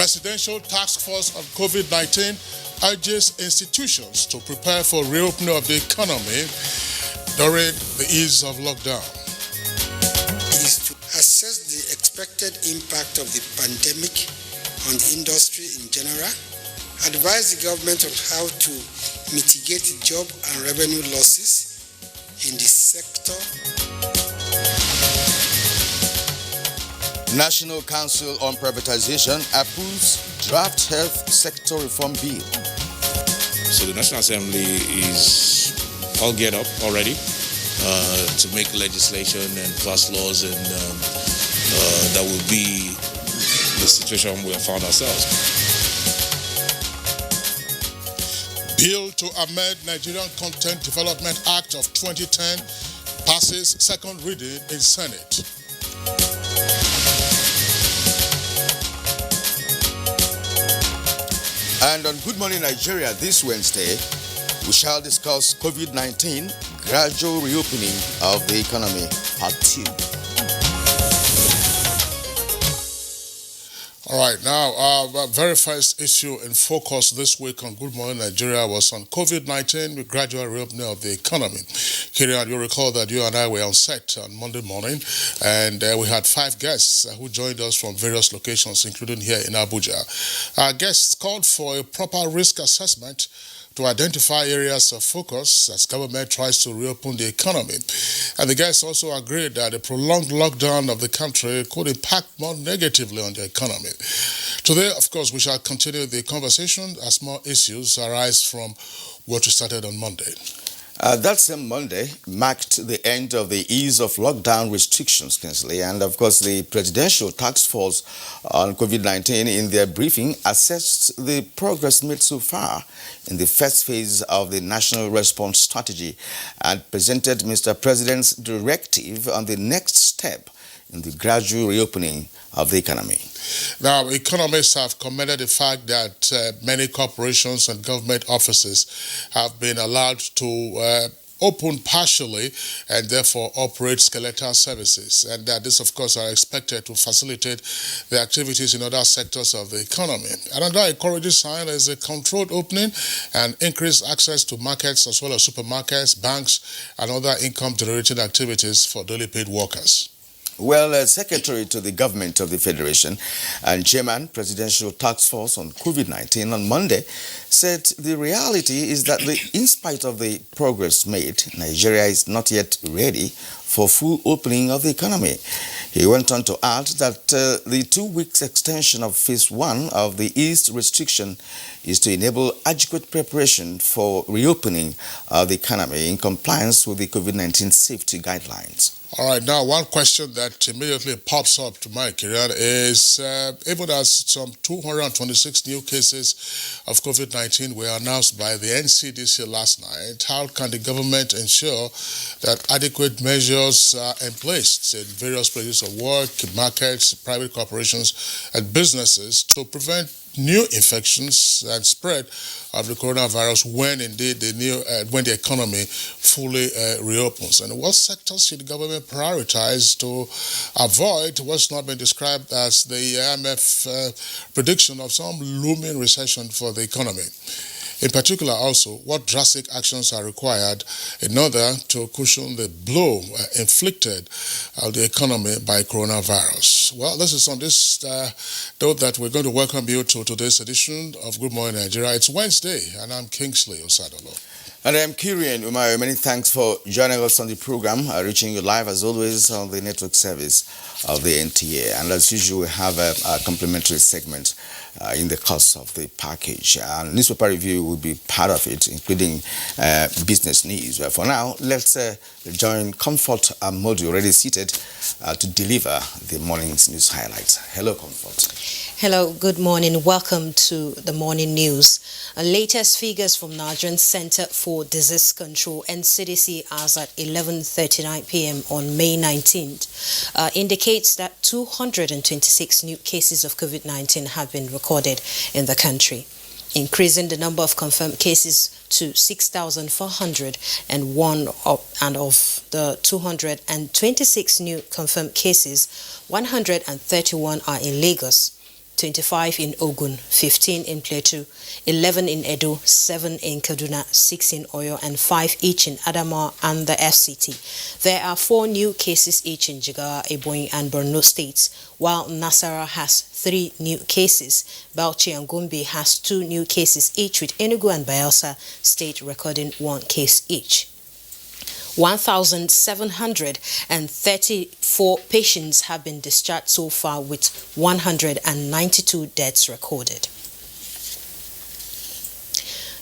Presidential Task Force on COVID-19 urges institutions to prepare for reopening of the economy during the ease of lockdown. Is to assess the expected impact of the pandemic on the industry in general, advise the government on how to mitigate job and revenue losses in the sector. National Council on Privatization approves draft health sector reform bill. So the National Assembly is all geared up already to make legislation and pass laws, and that will be the situation we have found ourselves. Bill to amend Nigerian Content Development Act of 2010 passes second reading in Senate. And on Good Morning Nigeria this Wednesday, we shall discuss COVID-19, gradual reopening of the economy, part 2. All right, now, our very first issue in focus this week on Good Morning Nigeria was on COVID-19, the gradual reopening of the economy. Kirian, you'll recall that you and I were on set on Monday morning, and we had 5 guests who joined us from various locations, including here in Abuja. Our guests called for a proper risk assessment to identify areas of focus as government tries to reopen the economy. And the guests also agreed that a prolonged lockdown of the country could impact more negatively on the economy. Today, of course, we shall continue the conversation as more issues arise from what we started on Monday. That same Monday marked the end of the ease of lockdown restrictions, Kinsley, and of course the Presidential Task Force on COVID-19 in their briefing assessed the progress made so far in the first phase of the National Response Strategy and presented Mr. President's directive on the next step in the gradual reopening of the economy. Now, economists have commended the fact that many corporations and government offices have been allowed to open partially and therefore operate skeletal services, and that this, of course, are expected to facilitate the activities in other sectors of the economy. Another encouraging sign is a controlled opening and increased access to markets as well as supermarkets, banks, and other income-generating activities for daily paid workers. Well, Secretary to the Government of the Federation and Chairman, Presidential Task Force on COVID-19 on Monday said the reality is that in spite of the progress made, Nigeria is not yet ready for full opening of the economy. He went on to add that the 2 weeks extension of Phase 1 of the eased restriction is to enable adequate preparation for reopening of the economy in compliance with the COVID-19 safety guidelines. All right, now one question that immediately pops up to my career is, even as some 226 new cases of COVID-19 were announced by the NCDC last night, how can the government ensure that adequate measures are in place in various places of work, markets, private corporations, and businesses to prevent new infections and spread of the coronavirus when indeed when the economy fully reopens? And what sectors should the government prioritize to avoid what's not been described as the IMF prediction of some looming recession for the economy? In particular, also, what drastic actions are required in order to cushion the blow inflicted on the economy by coronavirus? Well, this is on this note that we're going to welcome you to today's edition of Good Morning Nigeria. It's Wednesday, and I'm Kingsley Osadolo. And I'm Kirian Umayo. Many thanks for joining us on the program, reaching you live as always on the network service of the NTA. And as usual, we have a complimentary segment in the course of the package. And newspaper review will be part of it, including business news. For now, let's join Comfort Modi, already seated to deliver the morning's news highlights. Hello, Comfort. Hello, good morning. Welcome to the morning news. Latest figures from Nigerian Center for Disease Control, NCDC, as at 11:39 p.m. on May 19th, indicates that 226 new cases of COVID-19 have been recorded in the country, increasing the number of confirmed cases to 6,401, and of the 226 new confirmed cases, 131 are in Lagos, 25 in Ogun, 15 in Plateau, 11 in Edo, 7 in Kaduna, 6 in Oyo, and 5 each in Adamawa and the FCT. There are 4 new cases each in Jigawa, Ebonyi, and Borno states, while Nasarawa has 3 new cases. Bauchi and Gombe has 2 new cases each, with Enugu and Bayelsa state recording 1 case each. 1,734 patients have been discharged so far, with 192 deaths recorded.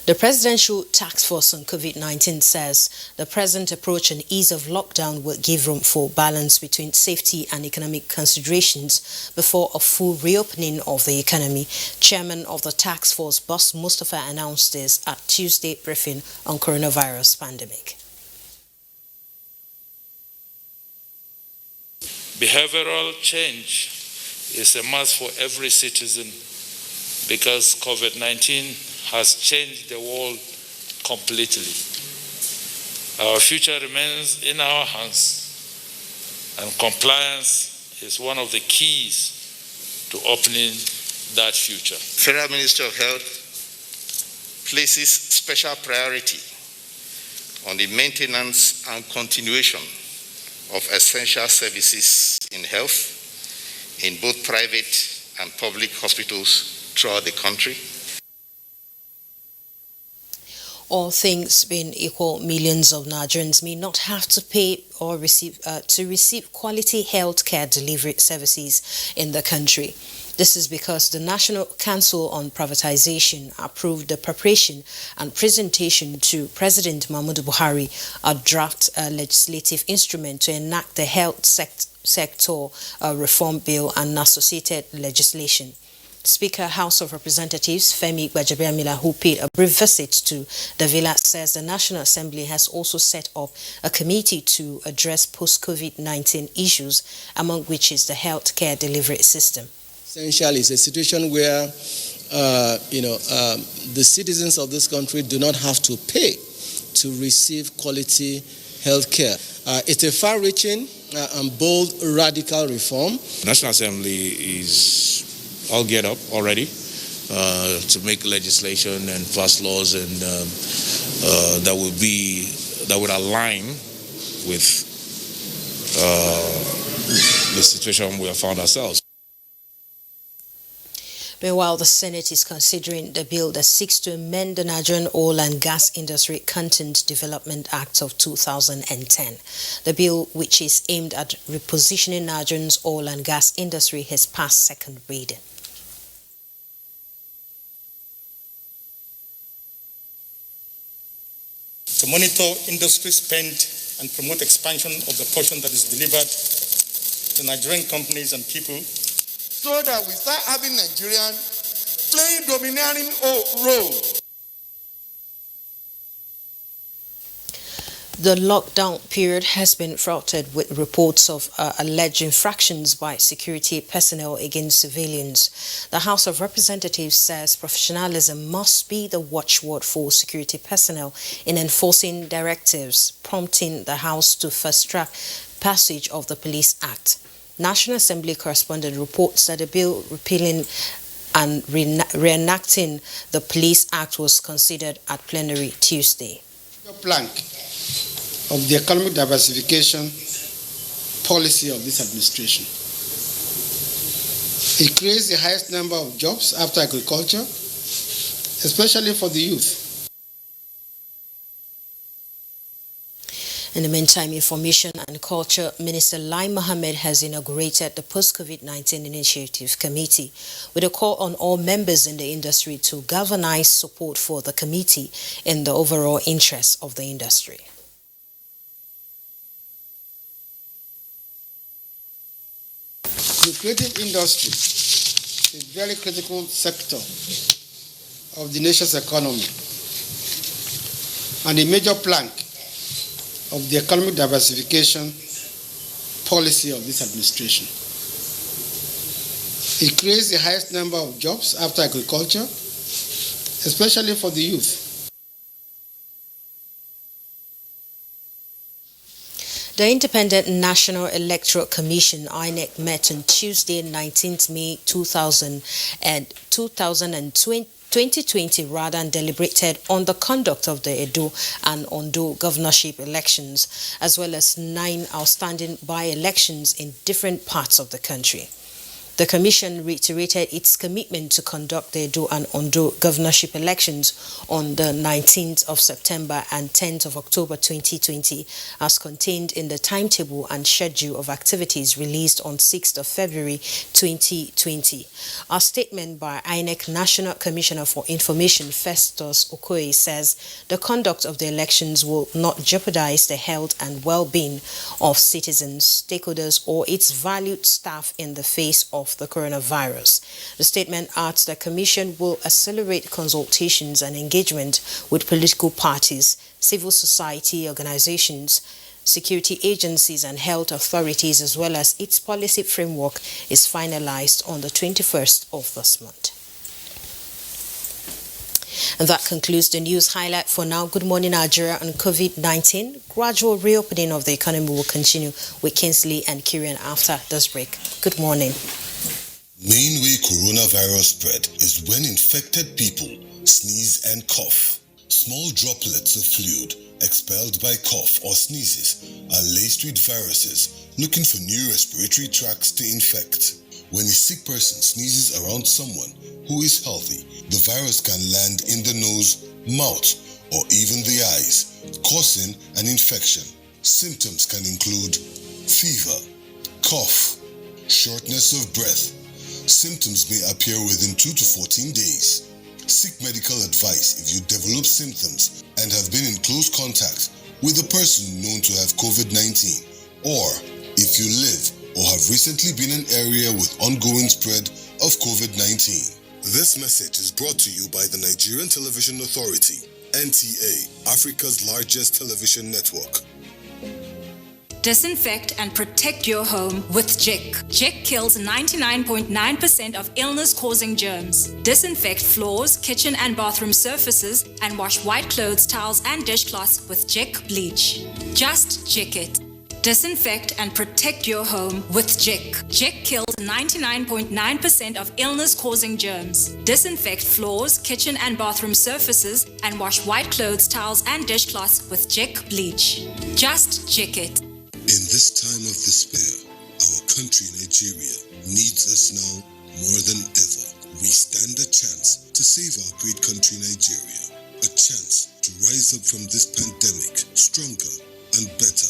The Presidential Task Force on COVID-19 says the present approach and ease of lockdown will give room for balance between safety and economic considerations before a full reopening of the economy. Chairman of the task force, Boss Mustafa, announced this at Tuesday briefing on coronavirus pandemic. Behavioral change is a must for every citizen because COVID-19 has changed the world completely. Our future remains in our hands, and compliance is one of the keys to opening that future. Federal Ministry of Health places special priority on the maintenance and continuation of essential services in health in both private and public hospitals throughout the country. All things being equal, millions of Nigerians may not have to pay or receive quality health care delivery services in the country. This is because the National Council on Privatization approved the preparation and presentation to President Muhammadu Buhari a draft legislative instrument to enact the health sector reform bill and associated legislation. Speaker, House of Representatives Femi Gbajabiamila, who paid a brief visit to the villa, says the National Assembly has also set up a committee to address post-COVID-19 issues, among which is the health care delivery system. Essentially, it's a situation where, the citizens of this country do not have to pay to receive quality health care. It's a far-reaching and bold radical reform. The National Assembly is all get up already to make legislation and pass laws and that would align with the situation we have found ourselves. Meanwhile, the Senate is considering the bill that seeks to amend the Nigerian Oil and Gas Industry Content Development Act of 2010. The bill, which is aimed at repositioning Nigeria's oil and gas industry, has passed second reading. To monitor industry spend and promote expansion of the portion that is delivered to Nigerian companies and people, so that we start having Nigerians playing domineering role. The lockdown period has been fraught with reports of alleged infractions by security personnel against civilians. The House of Representatives says professionalism must be the watchword for security personnel in enforcing directives, prompting the House to fast-track passage of the Police Act. National Assembly correspondent reports that a bill repealing and reenacting the Police Act was considered at plenary Tuesday. The plank of the economic diversification policy of this administration. It creates the highest number of jobs after agriculture, especially for the youth. In the meantime, Information and Culture Minister Lai Mohammed has inaugurated the Post-COVID-19 Initiative Committee with a call on all members in the industry to galvanize support for the committee in the overall interests of the industry. The creative industry is a very critical sector of the nation's economy and a major plank of the economic diversification policy of this administration. It creates the highest number of jobs after agriculture, especially for the youth. The Independent National Electoral Commission (INEC) met on Tuesday, 19th May 2020 and deliberated on the conduct of the Edo and Ondo governorship elections, as well as 9 outstanding by-elections in different parts of the country. The Commission reiterated its commitment to conduct the Edo and Ondo governorship elections on the 19th of September and 10th of October 2020, as contained in the timetable and schedule of activities released on 6th of February 2020. A statement by INEC National Commissioner for Information Festus Okoye says the conduct of the elections will not jeopardize the health and well-being of citizens, stakeholders, or its valued staff in the face of the coronavirus. The statement adds the Commission will accelerate consultations and engagement with political parties, civil society organizations, security agencies and health authorities, as well as its policy framework is finalized on the 21st of this month. And that concludes the news highlight for now. Good morning, Nigeria on COVID-19. Gradual reopening of the economy will continue with Kingsley and Kieran after this break. Good morning. Main way coronavirus spread is when infected people sneeze and cough. Small droplets of fluid expelled by cough or sneezes are laced with viruses looking for new respiratory tracts to infect. When a sick person sneezes around someone who is healthy, the virus can land in the nose, mouth, or even the eyes, causing an infection. Symptoms can include fever, cough, shortness of breath. Symptoms may appear within 2 to 14 days. Seek medical advice if you develop symptoms and have been in close contact with a person known to have COVID-19, or if you live or have recently been in an area with ongoing spread of COVID-19. This message is brought to you by the Nigerian Television Authority, NTA, Africa's largest television network. Disinfect and protect your home with Jik. Jik kills 99.9% of illness-causing germs. Disinfect floors, kitchen and bathroom surfaces, and wash white clothes, towels, and dishcloths with Jik bleach. Just Jik it. Disinfect and protect your home with Jik. Jik kills 99.9% of illness-causing germs. Disinfect floors, kitchen and bathroom surfaces, and wash white clothes, towels, and dishcloths with Jik bleach. Just Jik it. In this time of despair, our country, Nigeria, needs us now more than ever. We stand a chance to save our great country, Nigeria. A chance to rise up from this pandemic stronger and better.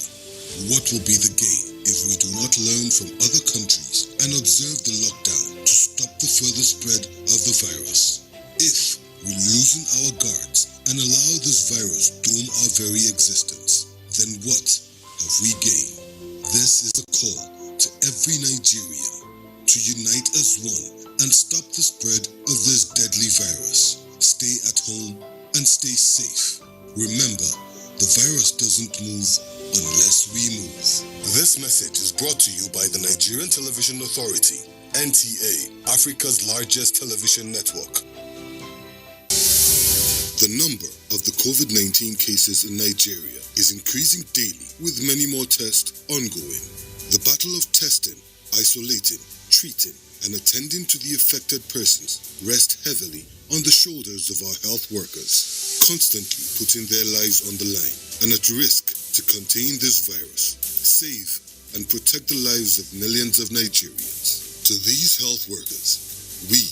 What will be the gain if we do not learn from other countries and observe the lockdown to stop the further spread of the virus? If we loosen our guards and allow this virus doom our very existence, then what have we gained? This is a call to every Nigerian to unite as one and stop the spread of this deadly virus. Stay at home and stay safe. Remember, the virus doesn't move unless we move. This message is brought to you by the Nigerian Television Authority, NTA, Africa's largest television network. The number of the COVID-19 cases in Nigeria is increasing daily, with many more tests ongoing. The battle of testing, isolating, treating, and attending to the affected persons rests heavily on the shoulders of our health workers, constantly putting their lives on the line and at risk to contain this virus, save and protect the lives of millions of Nigerians. To these health workers, we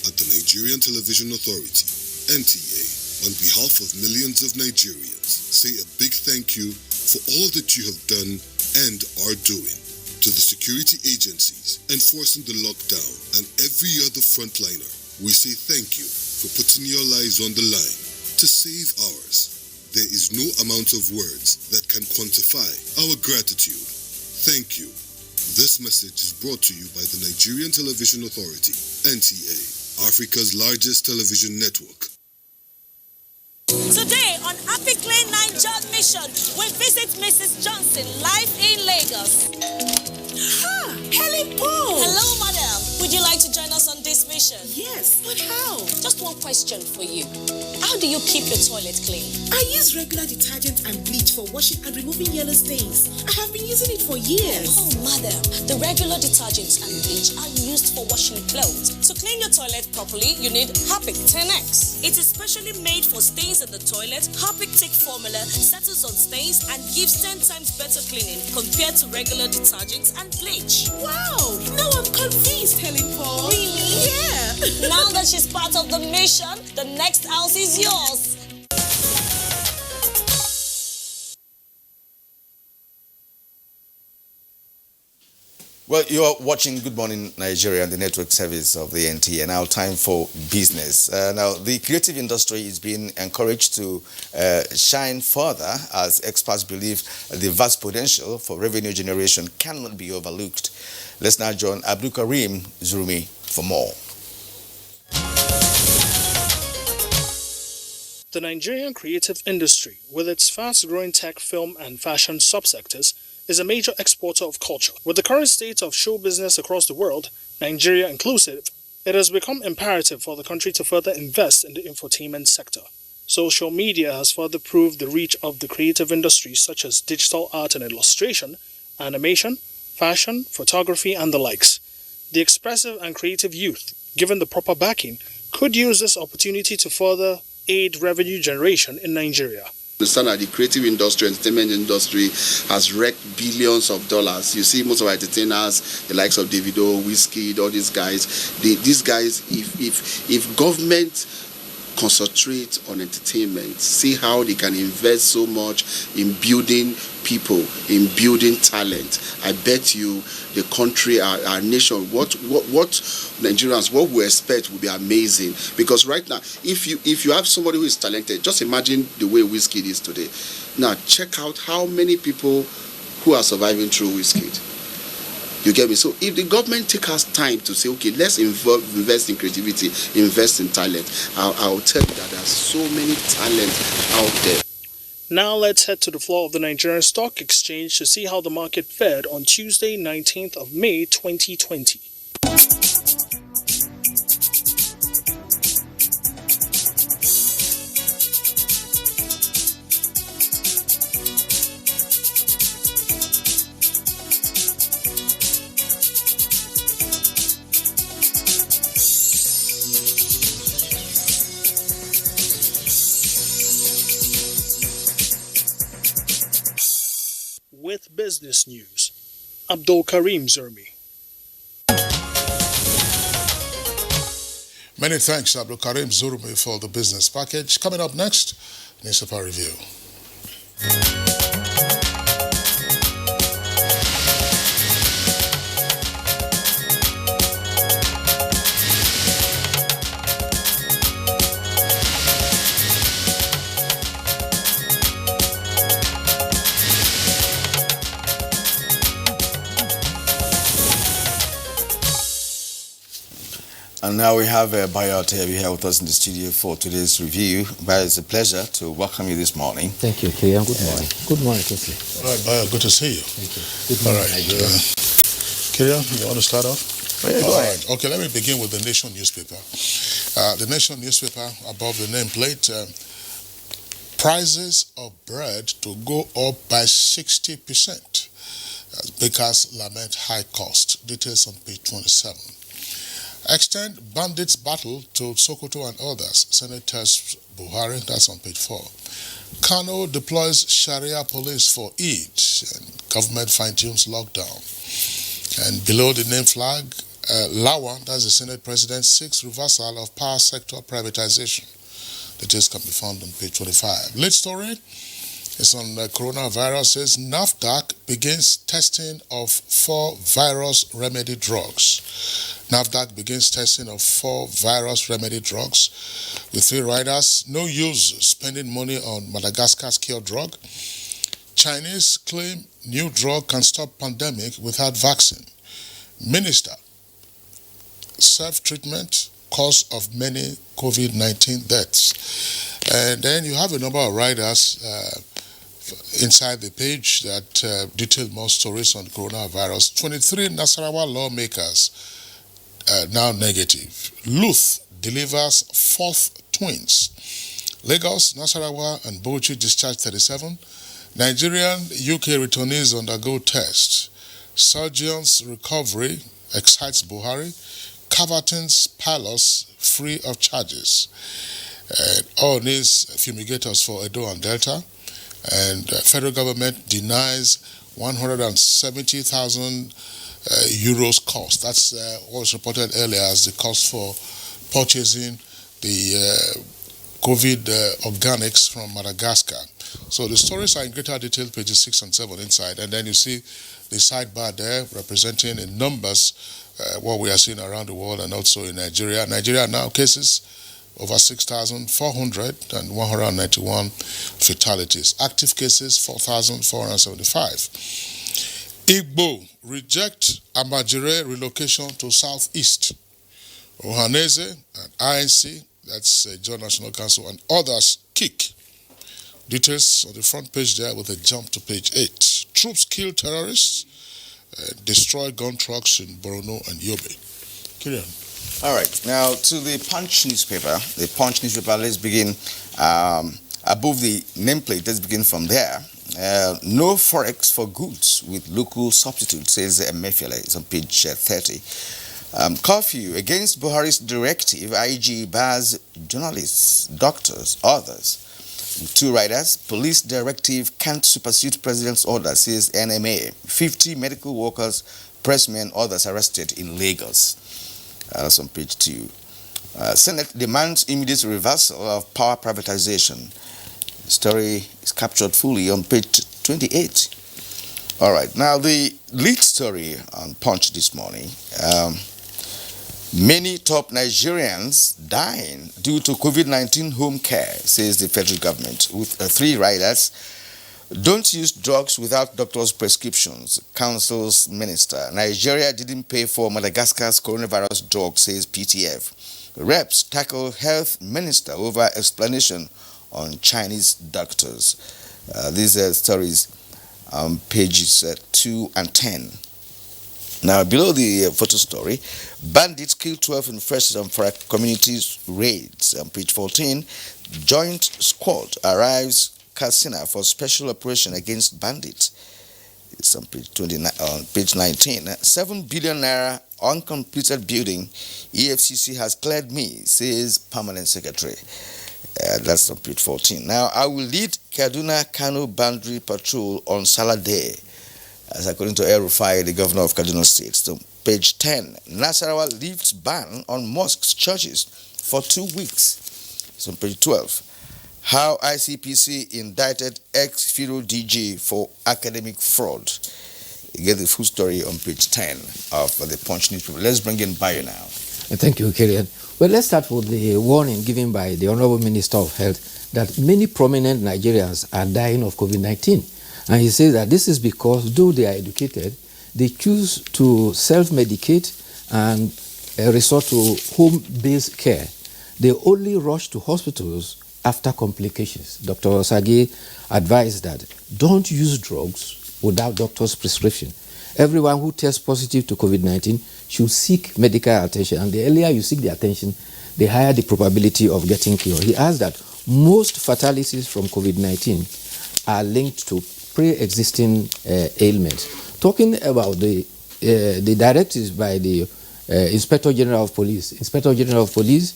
at the Nigerian Television Authority, NTA, on behalf of millions of Nigerians, say a big thank you for all that you have done and are doing. To the security agencies enforcing the lockdown and every other frontliner, we say thank you for putting your lives on the line to save ours. There is no amount of words that can quantify our gratitude. Thank you. This message is brought to you by the Nigerian Television Authority, NTA, Africa's largest television network. Today on Epic Lane 9 Job Mission, we visit Mrs. Johnson live in Lagos. Helen Paul. Hello, madam. Would you like to join us on this mission? Yes, but how? Just one question for you. How do you keep your toilet clean? I use regular detergent and bleach for washing and removing yellow stains. I have been using it for years. Oh, madam, the regular detergents and bleach are used for washing clothes. To clean your toilet properly, you need Harpic 10X. It is specially made for stains in the toilet. Harpic Thick formula settles on stains and gives 10 times better cleaning compared to regular detergents and bleach. Wow! Now I'm convinced, Helen Paul. Really? Yeah! Now that she's part of the mission, the next house is yours. Well, you are watching Good Morning Nigeria, the network service of the NTA. Now, time for business. Now, the creative industry is being encouraged to shine further as experts believe the vast potential for revenue generation cannot be overlooked. Let's now join Abdul Karim Zurumi for more. The Nigerian creative industry, with its fast-growing tech, film, and fashion subsectors, is a major exporter of culture. With the current state of show business across the world, Nigeria inclusive, it has become imperative for the country to further invest in the infotainment sector. Social media has further proved the reach of the creative industries such as digital art and illustration, animation, fashion, photography, and the likes. The expressive and creative youth, given the proper backing, could use this opportunity to further aid revenue generation in Nigeria. Understand that the creative industry, entertainment industry has wrecked billions of dollars. You see most of our entertainers, the likes of Davido, Wizkid, all these guys. These guys, if government concentrate on entertainment, see how they can invest so much in building people, in building talent. I bet you the country, our nation, what Nigerians, what we expect will be amazing. Because right now, if you have somebody who is talented, just imagine the way Wizkid is today. Now check out how many people who are surviving through Wizkid. You get me? So if the government take us time to say, okay, let's invest in creativity, invest in talent, I'll tell you that there's so many talent out there. Now let's head to the floor of the Nigerian Stock Exchange to see how the market fared on Tuesday, 19th of May, 2020. With business news, Abdul Karim Zurmi. Many thanks, Abdul Karim Zurmi, for the business package. Coming up next, newspaper review. And now we have Bayo Tebi here with us in the studio for today's review. Bayo, it's a pleasure to welcome you this morning. Thank you, Kian. Good morning. Good morning, Kisley. All right, Bayo, good to see you. Thank you. Good morning, Nigeria. Kirian, you want to start off? Go ahead. Okay, let me begin with the Nation newspaper. The Nation newspaper, above the nameplate, prices of bread to go up by 60%. Bakers lament high cost. Details on page 27. Extend bandits battle to Sokoto and others. Senators Buhari, that's on page 4. Kano deploys Sharia police for Eid, and government fine-tunes lockdown. And below the name flag, Lawan, that's the Senate President, seeks reversal of power sector privatization. Details can be found on page 25. Lead story is on coronavirus. Says NAFDAC begins testing of 4 virus remedy drugs. NAFDAC begins testing of 4 virus remedy drugs with 3 riders. No use spending money on Madagascar's cure drug. Chinese claim new drug can stop pandemic without vaccine. Minister, self-treatment cause of many COVID-19 deaths. And then you have a number of riders inside the page that detail more stories on coronavirus. 23 Nasarawa lawmakers now negative. Luth delivers fourth twins. Lagos, Nasarawa, and Bauchi discharged 37. Nigerian UK returnees undergo test. Surgeon's recovery excites Buhari. Caverton's palace free of charges. All needs fumigators for Edo and Delta. And federal government denies 170,000 euros cost. That's what was reported earlier as the cost for purchasing the COVID organics from Madagascar. So the stories are in greater detail, pages 6 and 7 inside. And then you see the sidebar there representing in numbers what we are seeing around the world and also in Nigeria. Nigeria now cases over 6,400 and 191 fatalities. Active cases 4,475. Igbo reject Amajire relocation to southeast. Ohaneze and INC, that's Joint National Council, and others kick. Details on the front page there with a jump to page 8. Troops kill terrorists, destroy gun trucks in Borno and Yobe. Kirian. All right, now to the Punch newspaper. The Punch newspaper, let's begin above the nameplate. Let's begin from there. No forex for goods with local substitute, says Emefiele. It's on page 30. Curfew against Buhari's directive. IG bars journalists, doctors, others. Two riders. Police directive can't supersede president's order, says NMA. 50 medical workers, pressmen, others arrested in Lagos. That's on page 2. Senate demands immediate reversal of power privatization. The story is captured fully on page 28. All right, now the lead story on Punch this morning. Many top Nigerians dying due to COVID-19 home care, says the federal government, with 3 riders. Don't use drugs without doctor's prescriptions, counsels minister. Nigeria didn't pay for Madagascar's coronavirus drug, says PTF. Reps tackle health minister over explanation on Chinese doctors. These are stories on pages 2 and 10. Now, below the photo story, bandits kill 12 in Fresh for communities raids. On page 14, joint squad arrives Katsina for special operation against bandits. It's on page 29, on page 19. 7 billion naira uncompleted building. EFCC has cleared me, says permanent secretary. That's on page 14. Now, I will lead Kaduna-Kano boundary patrol on Salah Day, as according to El Rufai, the governor of Kaduna State. So, page 10. Nasarawa lifts ban on mosques, churches for 2 weeks. It's on page 12. How ICPC indicted ex-Federal DG for academic fraud. You get the full story on page 10 of the Punch newspaper. Let's bring in Bayo now. Thank you, Kirian. Well, let's start with the warning given by the Honorable Minister of Health that many prominent Nigerians are dying of COVID-19. And he says that this is because, though they are educated, they choose to self-medicate and resort to home-based care. They only rush to hospitals after complications. Dr. Osagi advised that don't use drugs without doctor's prescription. Everyone who tests positive to COVID-19 should seek medical attention, and the earlier you seek the attention, the higher the probability of getting cured. He adds that most fatalities from COVID-19 are linked to pre-existing ailments. Talking about the directives by the Inspector General of Police, Inspector General of Police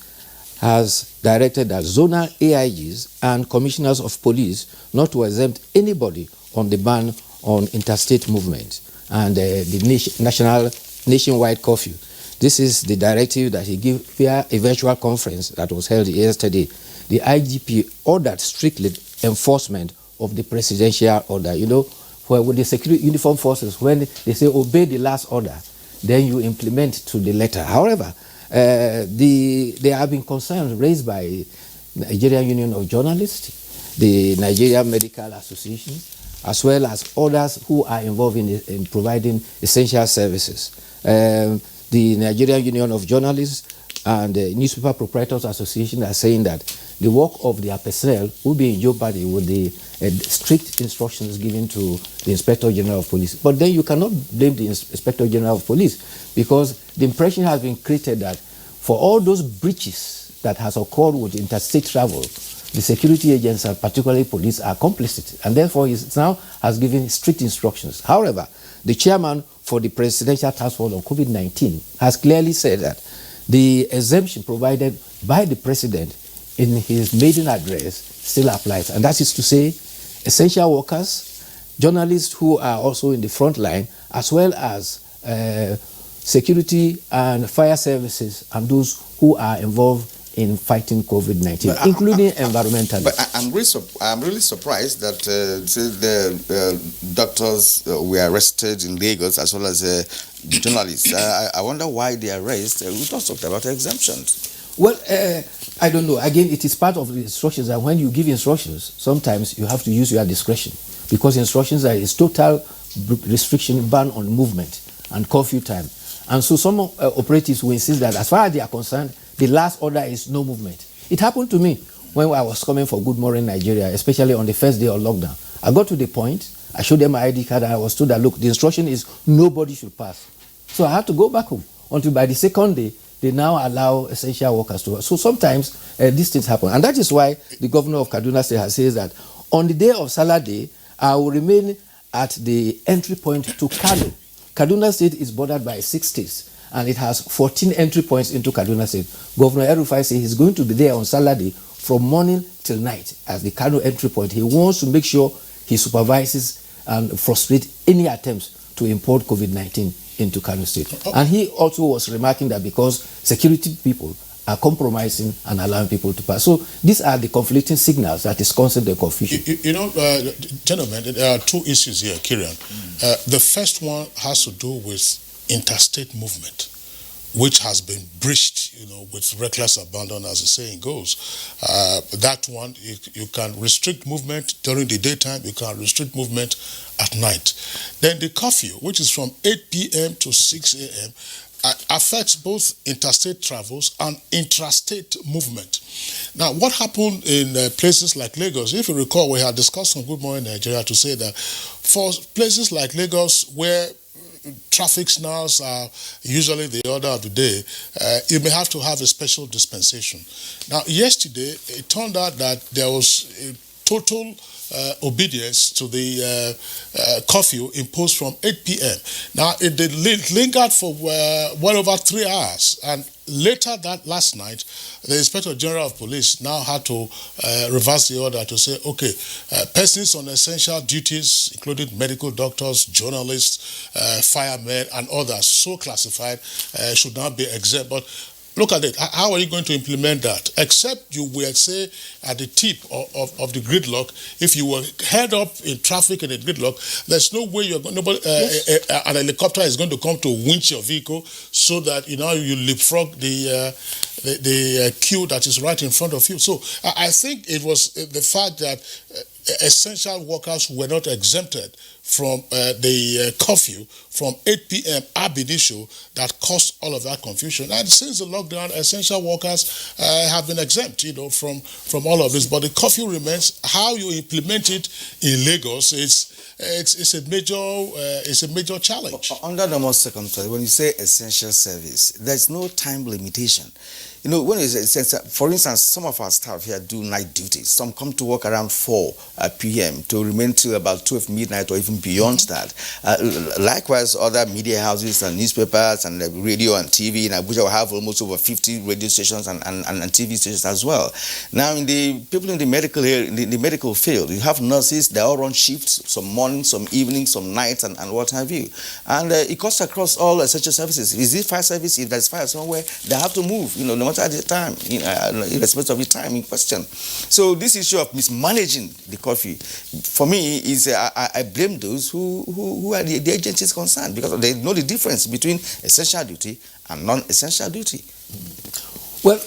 has directed that zonal AIGs and commissioners of police not to exempt anybody on the ban on interstate movement and the nationwide curfew. This is the directive that he gave via a virtual conference that was held yesterday. The IGP ordered strictly enforcement of the presidential order. You know, where with the security uniform forces, when they say obey the last order, then you implement to the letter. However, there have been concerns raised by Nigerian Union of Journalists, the Nigerian Medical Association, as well as others who are involved in providing essential services. The Nigerian Union of Journalists and the Newspaper Proprietors Association are saying that the work of their personnel will be in jeopardy with the strict instructions given to the Inspector General of Police. But then you cannot blame the Inspector General of Police, because the impression has been created that for all those breaches that has occurred with interstate travel, the security agents and particularly police are complicit, and therefore he now has given strict instructions. However, the chairman for the Presidential Task Force on COVID-19 has clearly said that the exemption provided by the president in his maiden address still applies, and that is to say essential workers, journalists who are also in the front line, as well as security and fire services and those who are involved in fighting COVID-19, including environmentalists. But I'm really surprised that the doctors were arrested in Lagos, as well as journalists. I wonder why the arrest. We just talked about exemptions. Well, I don't know. Again, it is part of the instructions, and when you give instructions, sometimes you have to use your discretion, because instructions are total restriction, ban on movement, and curfew time. And so some operatives will insist that as far as they are concerned, the last order is no movement. It happened to me when I was coming for Good Morning Nigeria, especially on the first day of lockdown. I got to the point, I showed them my ID card, and I was told that, look, the instruction is nobody should pass. So I had to go back home until by the second day, they now allow essential workers to work. So sometimes these things happen. And that is why the governor of Kaduna State has said that on the day of Salah Day, I will remain at the entry point to Kano. Kaduna State is bordered by 6 states, and it has 14 entry points into Kaduna State. Governor El-Rufai says he's going to be there on Salah Day from morning till night as the Kano entry point. He wants to make sure he supervises and frustrates any attempts to import COVID-19 into Kano State. And he also was remarking that because security people are compromising and allowing people to pass. So these are the conflicting signals that is causing the confusion. Gentlemen, there are two issues here, Kieran. The first one has to do with interstate movement, which has been breached, with reckless abandon, as the saying goes. That one, you can restrict movement during the daytime, you can restrict movement at night. Then the curfew, which is from 8 p.m. to 6 a.m., affects both interstate travels and intrastate movement. Now, what happened in places like Lagos, if you recall, we had discussed on Good Morning Nigeria to say that for places like Lagos, where traffic signals are usually the order of the day, you may have to have a special dispensation. Now, yesterday, it turned out that there was a total obedience to the curfew imposed from 8 p.m. Now, it lingered for well over 3 hours, and later that last night, the Inspector General of Police now had to reverse the order to say, okay, persons on essential duties, including medical doctors, journalists, firemen, and others so classified should not be exempt. But look at it. How are you going to implement that? Except you will say at the tip of the gridlock, if you were held up in traffic in a gridlock, there's no way an helicopter is going to come to winch your vehicle so that you leapfrog the queue that is right in front of you. So I think it was the fact that essential workers were not exempted from the curfew from 8 p.m. ab initio that caused all of that confusion. And since the lockdown, essential workers have been exempt, from all of this. But the curfew remains. How you implement it in Lagos it's a major challenge. Under the most circumstances, when you say essential service, there's no time limitation. When it's essential, for instance, some of our staff here do night duties. Some come to work around 4 p.m. to remain till about 12 midnight or even beyond that. Likewise, other media houses and newspapers and radio and TV in Abuja will have almost over 50 radio stations and TV stations as well. Now, people in the medical field, you have nurses. They all run shifts, some morning, some evening, some nights, and what have you. And it cuts across all essential services. Is it fire service? If there's fire somewhere, they have to move. No matter the time, irrespective of the time in question. So this issue of mismanaging the curfew, for me, is I blame those who are the agencies concerned, because they know the difference between essential duty and non-essential duty. Well,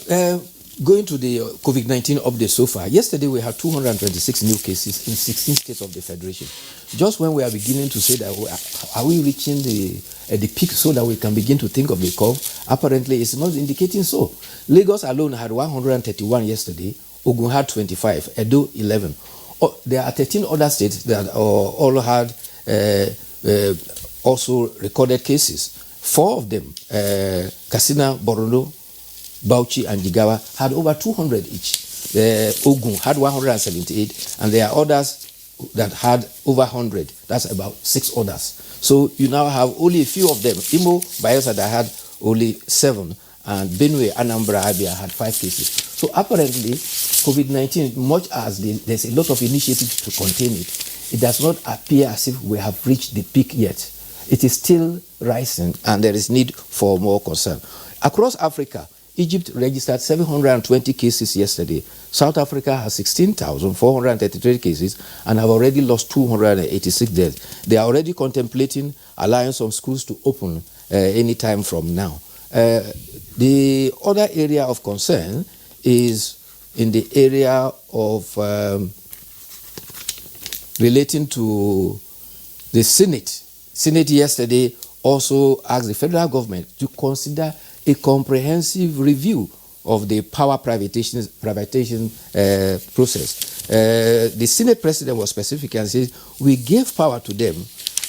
going to the COVID-19 update so far, yesterday we had 226 new cases in 16 states of the Federation. Just when we are beginning to say that, are we reaching the peak so that we can begin to think of the curve? Apparently, it's not indicating so. Lagos alone had 131 yesterday, Ogun had 25, Edo 11. Oh, there are 13 other states that all had also recorded cases. 4 of them, Katsina, Borno, Bauchi, and Jigawa, had over 200 each. Ogun had 178, and there are others that had over 100. That's about 6 others. So you now have only a few of them. Imo, Bayelsa, that had only 7, and Benue, Anambra, Abia had 5 cases. So apparently, COVID-19, much as there's a lot of initiatives to contain it, it does not appear as if we have reached the peak yet. It is still rising, and there is need for more concern. Across Africa, Egypt registered 720 cases yesterday. South Africa has 16,433 cases and have already lost 286 deaths. They are already contemplating allowing some schools to open any time from now. The other area of concern is in the area of relating to the Senate. Senate yesterday also asked the federal government to consider a comprehensive review of the power privatization process. The Senate president was specific and said, we gave power to them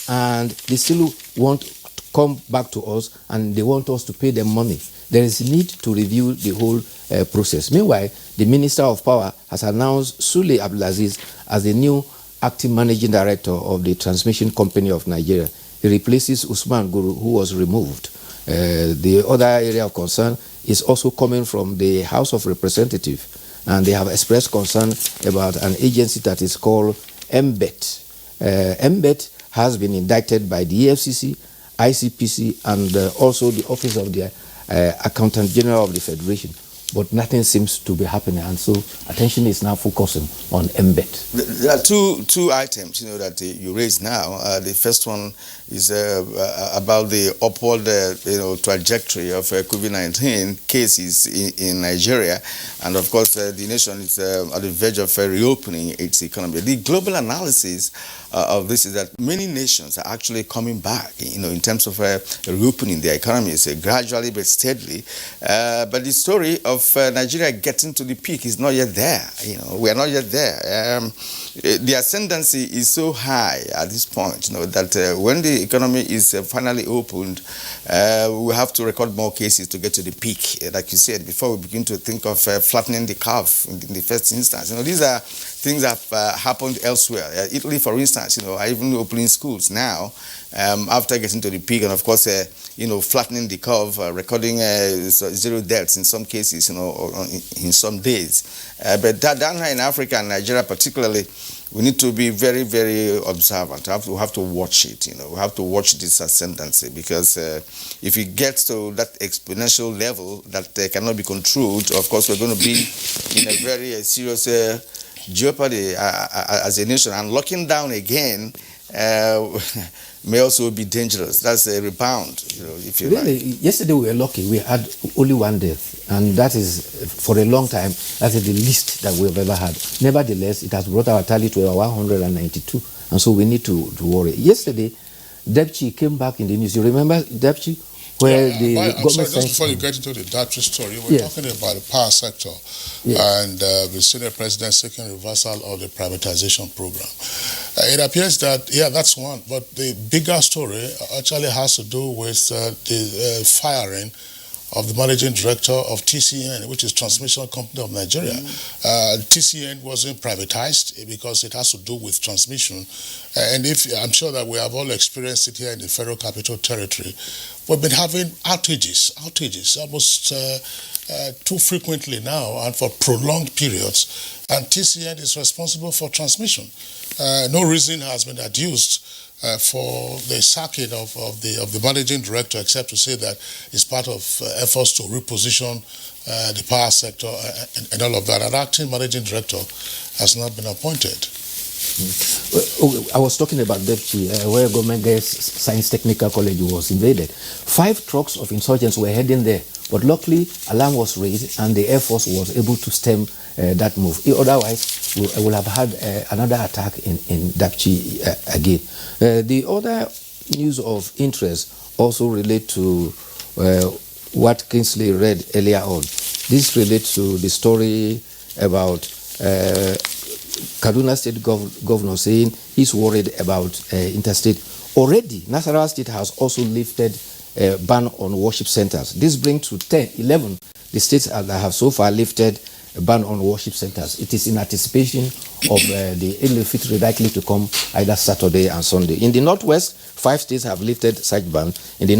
and they still want to come back to us and they want us to pay them money. There is a need to review the whole process. Meanwhile, the Minister of Power has announced Sule Abdulaziz as the new acting managing director of the Transmission Company of Nigeria. He replaces Usman Guru, who was removed. The other area of concern is also coming from the House of Representatives, and they have expressed concern about an agency that is called MBET. MBET has been indicted by the EFCC, ICPC, and also the Office of the Accountant General of the Federation. But nothing seems to be happening, and so attention is now focusing on MBET. There are two items, that you raised now. The first one is about the upward, trajectory of COVID-19 cases in Nigeria, and of course, the nation is at the verge of reopening its economy. The global analysis of this is that many nations are actually coming back, in terms of reopening their economies gradually but steadily. But the story of Nigeria getting to the peak is not yet there. We are not yet there. The ascendancy is so high at this point, that when the economy is finally opened, we have to record more cases to get to the peak, like you said, before we begin to think of flattening the curve in the first instance. These are things that have happened elsewhere. Italy, for instance, are even opening schools now after getting to the peak, and of course, flattening the curve, recording 0 deaths in some cases, in some days. But down here in Africa and Nigeria particularly, we need to be very, very observant. We have to watch it. We have to watch this ascendancy, because if it gets to that exponential level that cannot be controlled, of course, we're going to be in a very serious jeopardy as a nation. And locking down again may also be dangerous. That's a rebound, if you really, like. Yesterday we were lucky. We had only 1 death, and that is, for a long time, that is the least that we've ever had. Nevertheless, it has brought our tally to 192, and so we need to worry. Yesterday, Depchi came back in the news. You remember Depchi? Where the I'm sorry, just before you get into the Dapchi story, we're talking about the power sector and the Senate President seeking reversal of the privatization program. It appears that, that's one, but the bigger story actually has to do with the firing of the managing director of TCN, which is Transmission Company of Nigeria. TCN wasn't privatized because it has to do with transmission. And I'm sure that we have all experienced it here in the Federal Capital Territory. We've been having outages almost too frequently now and for prolonged periods. And TCN is responsible for transmission. No reason has been adduced for the sacking of the managing director, except to say that it's part of efforts to reposition the power sector and all of that. An acting managing director has not been appointed. I was talking about Depchi, where Government Girls Science Technical College was invaded. 5 trucks of insurgents were heading there, but luckily alarm was raised and the Air Force was able to stem that move. Otherwise, we would have had another attack in Dapchi again. The other news of interest also relate to what Kingsley read earlier on. This relates to the story about Kaduna State governor saying he's worried about interstate. Already, Nasarawa State has also lifted a ban on worship centers. This brings to 11 the states that have so far lifted a ban on worship centers. It is in anticipation of the Eid al-Fitr likely to come either Saturday and Sunday. In the Northwest, 5 states have lifted such ban. In the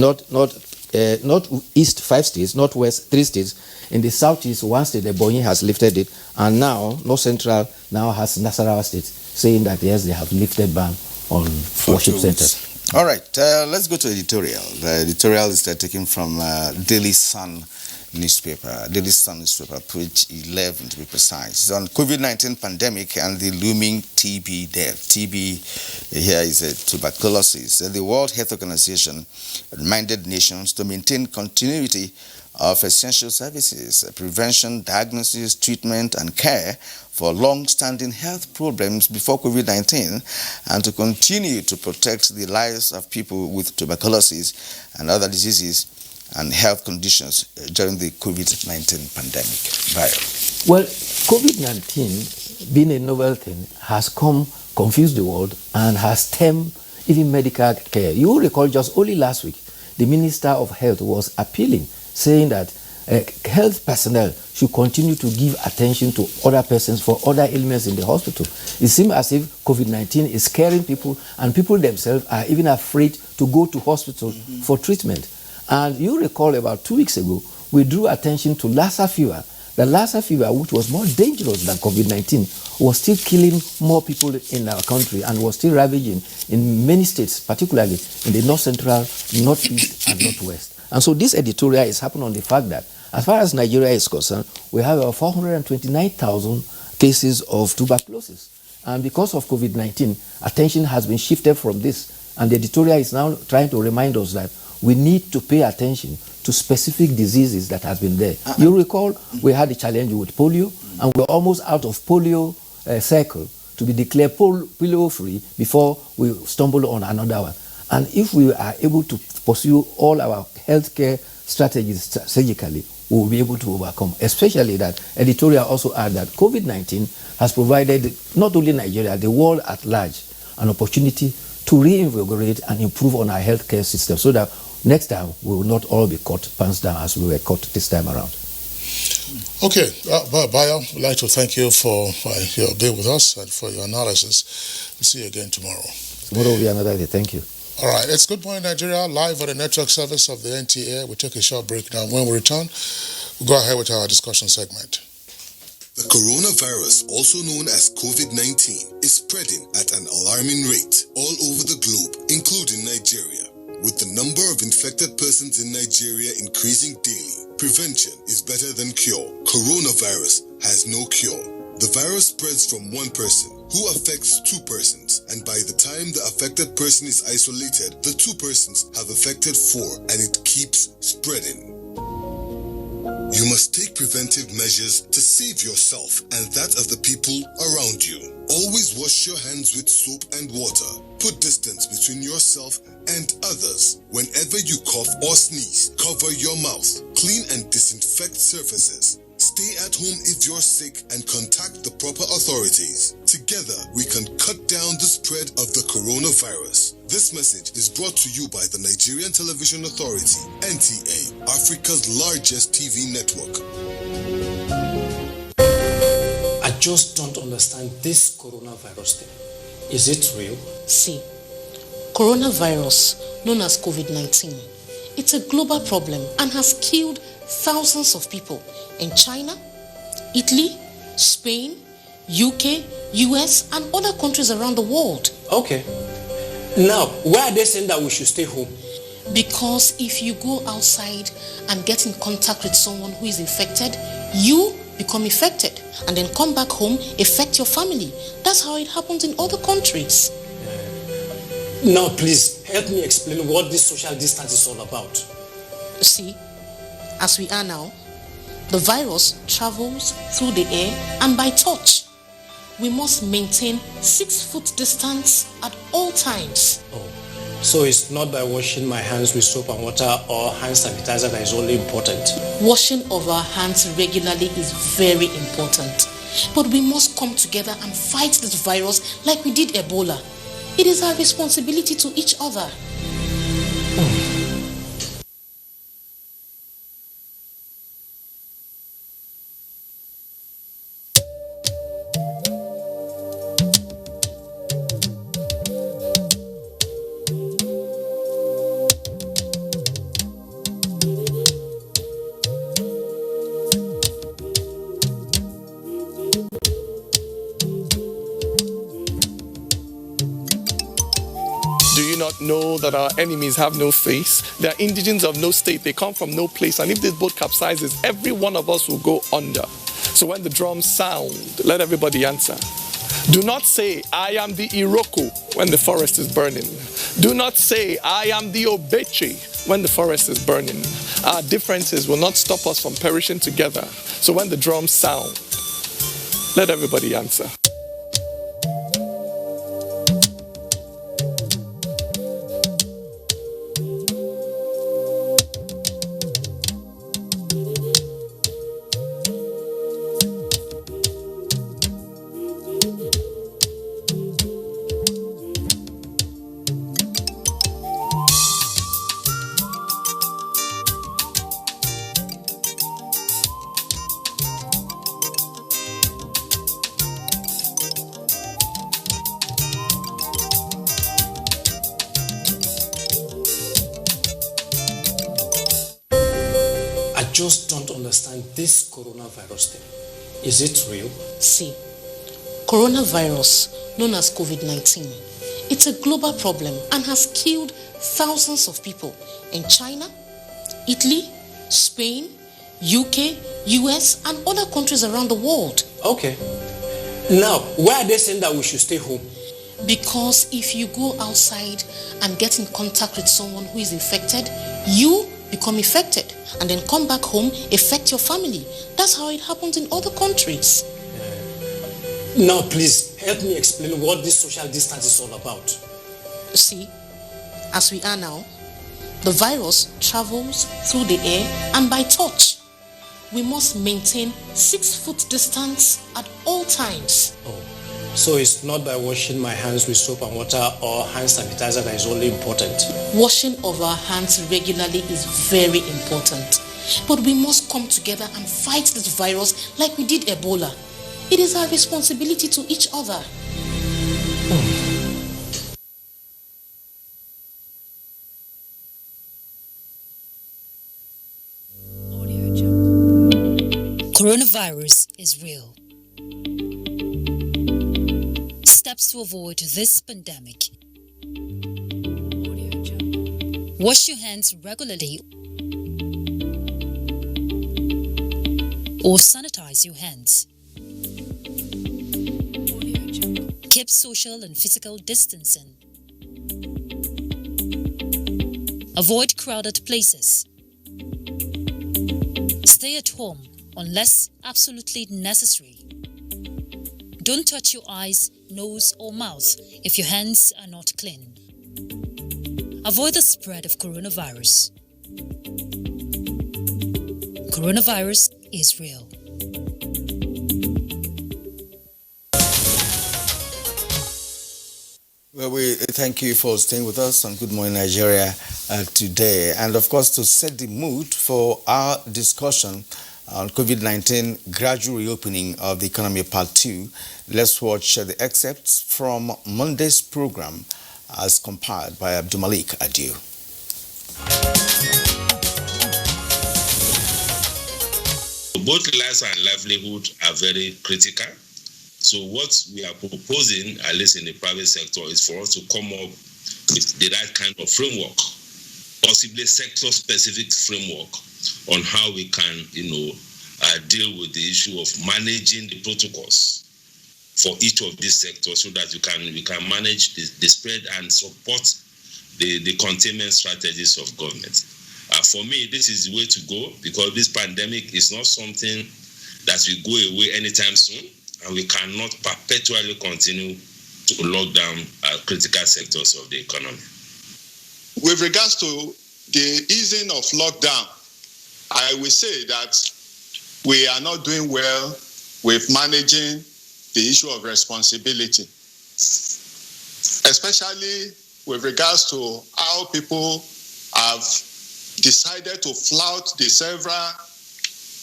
Northeast, 5 states, Northwest, 3 states. In the Southeast, 1 state, Ebonyi has lifted it. And now, North Central now has Nasarawa State saying that, yes, they have lifted ban on worship centers. All right, let's go to editorial. The editorial is taken from Daily Sun newspaper, page 11 to be precise. It's on COVID-19 pandemic and the looming TB death. TB here is tuberculosis. The World Health Organization reminded nations to maintain continuity of essential services, prevention, diagnosis, treatment, and care for long-standing health problems before COVID-19, and to continue to protect the lives of people with tuberculosis and other diseases and health conditions during the COVID-19 pandemic. Well, COVID-19, being a novel thing, has confused the world and has stemmed even medical care. You will recall just only last week, the Minister of Health was appealing, saying that health personnel should continue to give attention to other persons for other ailments in the hospital. It seems as if COVID-19 is scaring people, and people themselves are even afraid to go to hospital for treatment. And you recall about 2 weeks ago, we drew attention to Lassa fever. The Lassa fever, which was more dangerous than COVID-19, was still killing more people in our country and was still ravaging in many states, particularly in the North Central, Northeast, and Northwest. And so this editorial is happening on the fact that, as far as Nigeria is concerned, we have about 429,000 cases of tuberculosis. And because of COVID-19, attention has been shifted from this. And the editorial is now trying to remind us that we need to pay attention to specific diseases that have been there. You recall we had a challenge with polio, and we were almost out of polio cycle to be declared polio-free before we stumbled on another one. And if we are able to pursue all our healthcare strategies strategically, we will be able to overcome. Especially that editorial also add that COVID-19 has provided not only Nigeria, the world at large, an opportunity to reinvigorate and improve on our healthcare system so that next time we will not all be caught pants down as we were caught this time around. Okay, Bayo, I'd like to thank you for your being with us and for your analysis. We'll see you again tomorrow. Tomorrow will be another day. Thank you. All right, it's Good Morning Nigeria, live on the network service of the NTA. We'll take a short break now. When we return, we'll go ahead with our discussion segment. The coronavirus, also known as COVID-19, is spreading at an alarming rate all over the globe, including Nigeria. With the number of infected persons in Nigeria increasing daily, prevention is better than cure. Coronavirus has no cure. The virus spreads from one person, who affects 2 persons, and by the time the affected person is isolated, the 2 persons have affected 4, and it keeps spreading. You must take preventive measures to save yourself and that of the people around you. Always wash your hands with soap and water. Put distance between yourself and others. Whenever you cough or sneeze, cover your mouth. Clean and disinfect surfaces. Stay at home if you're sick and contact the proper authorities. Together, we can cut down the spread of the coronavirus. This message is brought to you by the Nigerian Television Authority, NTA, Africa's largest TV network. I just don't understand this coronavirus thing. Is it real? See, coronavirus, known as COVID-19, it's a global problem and has killed thousands of people in China, Italy, Spain, UK, US, and other countries around the world. Okay. Now, why are they saying that we should stay home? Because if you go outside and get in contact with someone who is infected, you become infected and then come back home, affect your family. That's how it happens in other countries. Now, please, help me explain what this social distance is all about. See, as we are now, the virus travels through the air and by touch. We must maintain 6-foot distance at all times. Oh, so it's not by washing my hands with soap and water or hand sanitizer that is only important? Washing of our hands regularly is very important. But we must come together and fight this virus like we did Ebola. It is our responsibility to each other. Do you not know that our enemies have no face? They are indigents of no state. They come from no place. And if this boat capsizes, every one of us will go under. So when the drums sound, let everybody answer. Do not say, I am the Iroko when the forest is burning. Do not say, I am the Obeche when the forest is burning. Our differences will not stop us from perishing together. So when the drums sound, let everybody answer. I just don't understand this coronavirus thing. Is it real? See, coronavirus, known as COVID-19, it's a global problem and has killed thousands of people in China, Italy, Spain, UK, US, and other countries around the world. Okay. Now, why are they saying that we should stay home? Because if you go outside and get in contact with someone who is infected, you become infected and then come back home, affect your family. That's how it happens in other countries. Now, please, help me explain what this social distance is all about. See, as we are now, the virus travels through the air and by touch. We must maintain 6-foot distance at all times. Oh, so it's not by washing my hands with soap and water or hand sanitizer that is only important? Washing of our hands regularly is very important. But we must come together and fight this virus like we did Ebola. It is our responsibility to each other. Coronavirus is real. Steps to avoid this pandemic. Wash your hands regularly or sanitize your hands. Keep social and physical distancing. Avoid crowded places. Stay at home unless absolutely necessary. Don't touch your eyes, nose, or mouth if your hands are not clean. Avoid the spread of coronavirus. Coronavirus is real. Well, we thank you for staying with us on Good Morning Nigeria today. And of course, to set the mood for our discussion on COVID-19 gradual reopening of the economy part 2, let's watch the excerpts from Monday's program as compiled by Abdulmalik Adiu. Both lives and livelihood are very critical. So what we are proposing, at least in the private sector, is for us to come up with the right kind of framework, possibly sector-specific framework on how we can, deal with the issue of managing the protocols for each of these sectors, so that we can manage the spread and support the containment strategies of government. For me, this is the way to go, because this pandemic is not something that will go away anytime soon, and we cannot perpetually continue to lock down critical sectors of the economy. With regards to the easing of lockdown, I will say that we are not doing well with managing the issue of responsibility, especially with regards to how people have decided to flout the several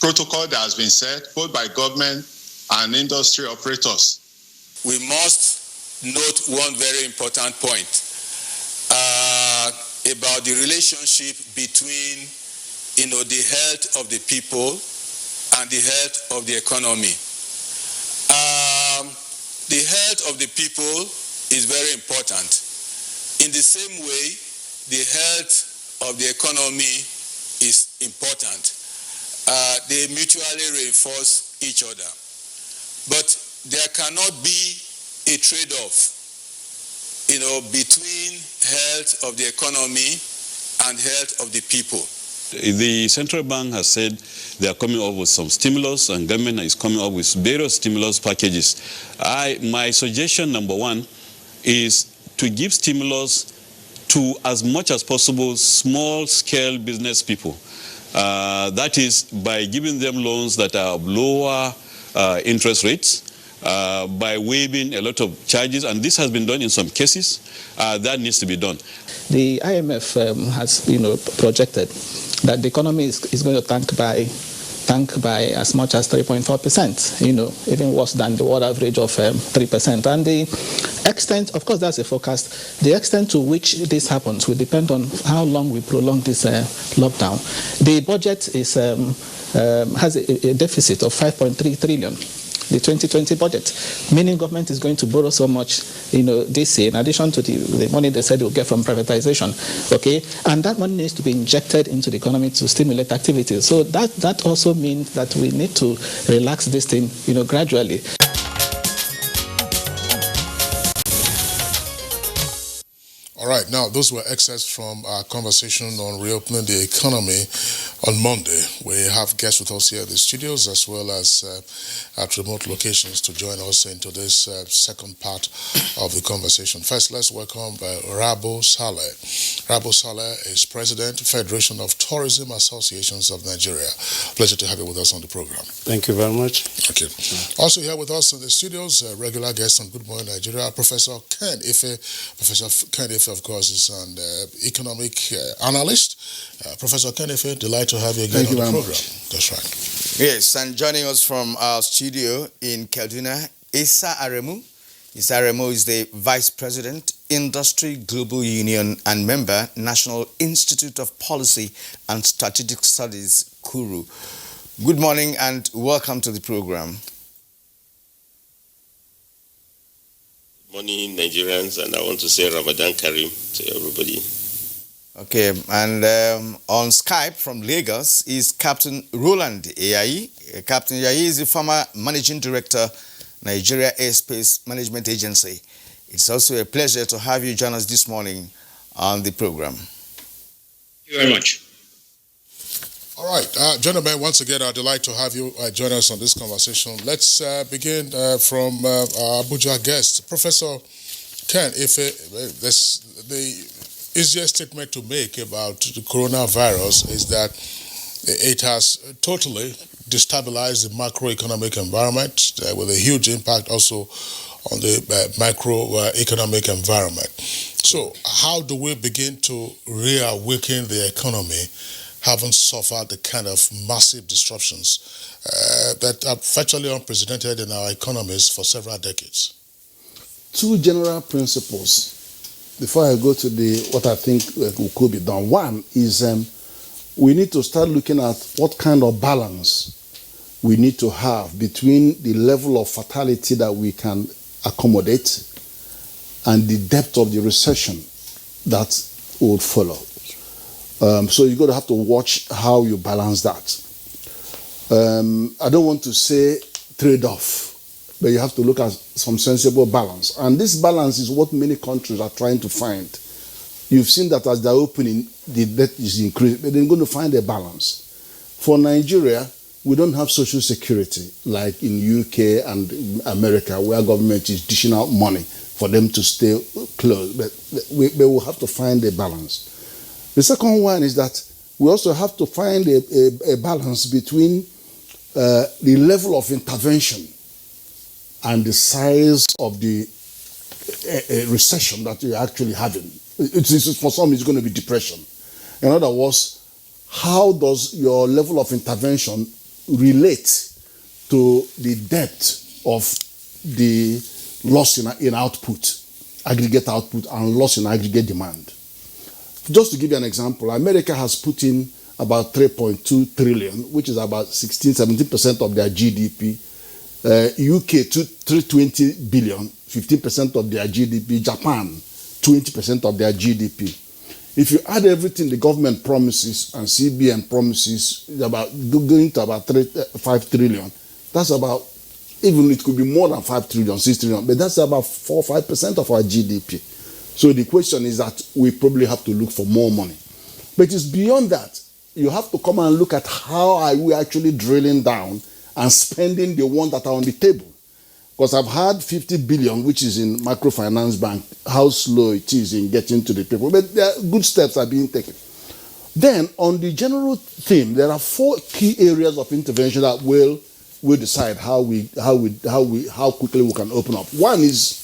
protocol that has been set both by government and industry operators. We must note one very important point about the relationship between, the health of the people and the health of the economy. The health of the people is very important. In the same way, the health of the economy is important. They mutually reinforce each other. But there cannot be a trade-off, between health of the economy and health of the people. The central bank has said they are coming up with some stimulus, and government is coming up with various stimulus packages. My suggestion, number one, is to give stimulus to, as much as possible, small-scale business people. That is by giving them loans that are of lower interest rates, by waiving a lot of charges, and this has been done in some cases. That needs to be done. The IMF has, projected that the economy is going to tank by as much as 3.4%, even worse than the world average of 3%. And the extent, of course, that's a forecast. The extent to which this happens will depend on how long we prolong this lockdown. The budget is has a deficit of 5.3 trillion. The 2020 budget, meaning government is going to borrow so much, this year, in addition to the money they said they'll get from privatization, okay? And that money needs to be injected into the economy to stimulate activities. So that also means that we need to relax this thing, gradually. All right, now those were excerpts from our conversation on reopening the economy on Monday. We have guests with us here in the studios as well as at remote locations to join us into this second part of the conversation. First, let's welcome Rabo Saleh. Rabo Saleh is President, Federation of Tourism Associations of Nigeria. Pleasure to have you with us on the program. Thank you very much. Thank you. Also here with us in the studios, regular guest on Good Morning Nigeria, Professor Ken Ife. Professor Ken Ife, of course, is an economic analyst. Professor Ken Ife, delighted to have you again on the program. That's right. Yes, and joining us from our studio in Kaduna, Issa Aremu. Issa Aremu is the Vice President, Industry Global Union and member, National Institute of Policy and Strategic Studies, Kuru. Good morning and welcome to the program. Good morning, Nigerians, and I want to say Ramadan Kareem to everybody. Okay, and on Skype from Lagos is Captain Roland Eyayi. Captain Eyayi is the former Managing Director, Nigeria Airspace Management Agency. It's also a pleasure to have you join us this morning on the program. Thank you very much. All right, gentlemen, once again, I'd like to have you join us on this conversation. Let's begin from our Abuja guest, Professor Ken Ife. The easiest statement to make about the coronavirus is that it has totally destabilized the macroeconomic environment with a huge impact also on the microeconomic environment. So how do we begin to reawaken the economy, having suffered the kind of massive disruptions that are virtually unprecedented in our economies for several decades? Two general principles before I go to what I think could be done. One is we need to start looking at what kind of balance we need to have between the level of fatality that we can accommodate and the depth of the recession that would follow. So you're going to have to watch how you balance that. I don't want to say trade-off, but you have to look at some sensible balance. And this balance is what many countries are trying to find. You've seen that as they're opening, the debt is increasing, but they're going to find a balance. For Nigeria, we don't have social security like in UK and America, where government is dishing out money for them to stay close. But we will have to find a balance. The second one is that we also have to find a balance between the level of intervention and the size of the recession that you're actually having. For some, it's going to be depression. In other words, how does your level of intervention relate to the depth of the loss in output, aggregate output, and loss in aggregate demand? Just to give you an example, America has put in about 3.2 trillion, which is about 16-17% of their GDP. UK 320 billion, 15% of their GDP. Japan 20% of their GDP. If you add everything the government promises and CBN promises, about going to about 5 trillion. That's about, even it could be more than 5 trillion, 6 trillion, but that's about 4-5% of our GDP. So the question is that we probably have to look for more money. But it's beyond that. You have to come and look at how are we actually drilling down and spending the ones that are on the table. Because I've had 50 billion, which is in microfinance bank, how slow it is in getting to the people. But there are good steps are being taken. Then, on the general theme, there are 4 key areas of intervention that will decide how quickly we can open up. One is,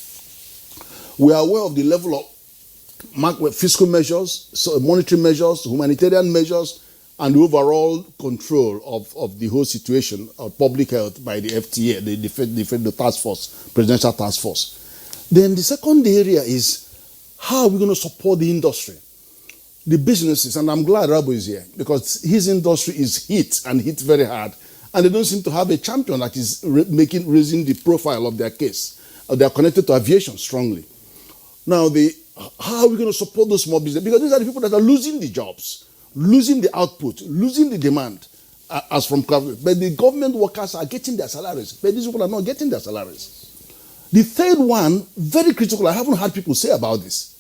we are aware of the level of fiscal measures, so monetary measures, humanitarian measures, and the overall control of the whole situation of public health by the FTA, the task force, presidential task force. Then the second area is, how are we going to support the industry, the businesses? And I'm glad Rabo is here, because his industry is hit very hard, and they don't seem to have a champion that is raising the profile of their case. They are connected to aviation strongly. Now, how are we going to support those small businesses? Because these are the people that are losing the jobs, losing the output, losing the demand as from government. But the government workers are getting their salaries, but these people are not getting their salaries. The third one, very critical, I haven't heard people say about this.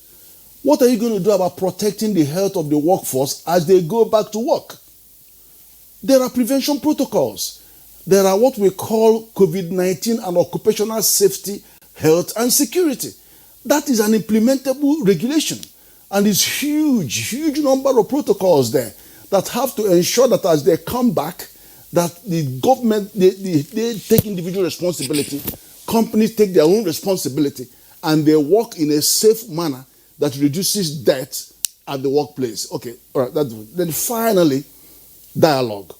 What are you going to do about protecting the health of the workforce as they go back to work? There are prevention protocols. There are what we call COVID-19 and occupational safety, health and security. That is an implementable regulation. And it's huge number of protocols there that have to ensure that as they come back, that the government, they take individual responsibility, companies take their own responsibility, and they work in a safe manner that reduces death at the workplace. Okay, all right. Then finally, dialogue.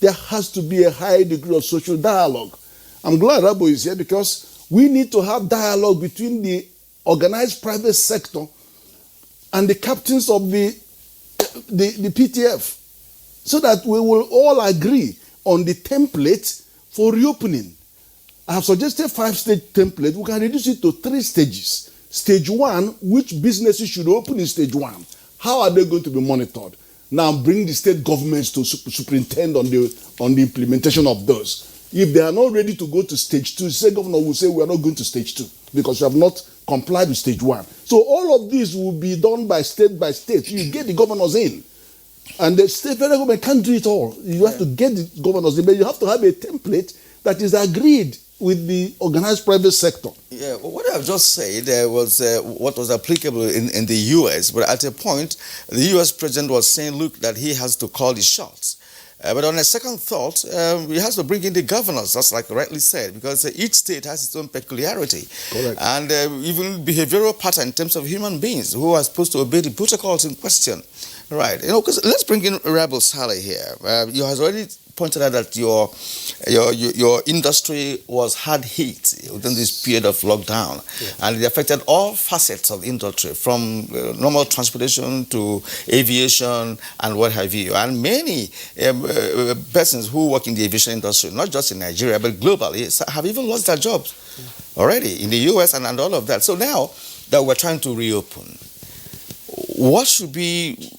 There has to be a high degree of social dialogue. I'm glad Rabo is here, because we need to have dialogue between the organized private sector and the captains of the PTF, so that we will all agree on the template for reopening. I have suggested 5-stage template. We can reduce it to 3 stages. Stage 1, which businesses should open in stage 1? How are they going to be monitored? Now bring the state governments to superintend on the implementation of those. If they are not ready to go to stage 2, the state governor will say, we are not going to stage 2 because you have not complied with stage 1. So all of this will be done by state. You get the governors in. And the federal government can't do it all. You have to get the governors in, but you have to have a template that is agreed with the organized private sector. Yeah, well, what I've just said was what was applicable in the U.S., but at a point, the U.S. president was saying, look, that he has to call the shots. But on a second thought, he has to bring in the governors, just like rightly said, because each state has its own peculiarity. Correct. And even behavioral pattern in terms of human beings who are supposed to obey the protocols in question. Right. Because let's bring in Rebel Saleh here. You have already pointed out that your industry was hard hit within this period of lockdown, and it affected all facets of industry, from normal transportation to aviation and what have you. And many persons who work in the aviation industry, not just in Nigeria but globally, have even lost their jobs already in the US and all of that. So now that we're trying to reopen, what should be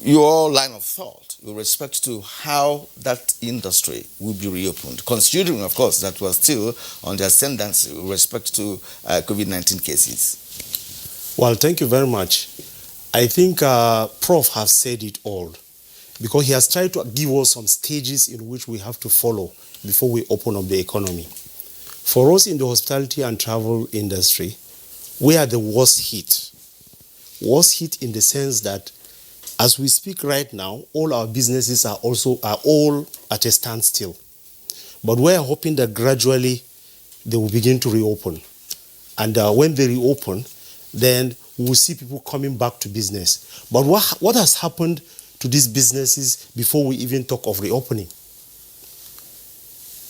your line of thought with respect to how that industry will be reopened, considering, of course, that we're still on the ascendancy with respect to COVID-19 cases? Well, thank you very much. I think Prof has said it all, because he has tried to give us some stages in which we have to follow before we open up the economy. For us in the hospitality and travel industry, we are the worst hit. Worst hit in the sense that as we speak right now, all our businesses are all at a standstill. But we're hoping that gradually they will begin to reopen. And when they reopen, then we will see people coming back to business. But what has happened to these businesses before we even talk of reopening?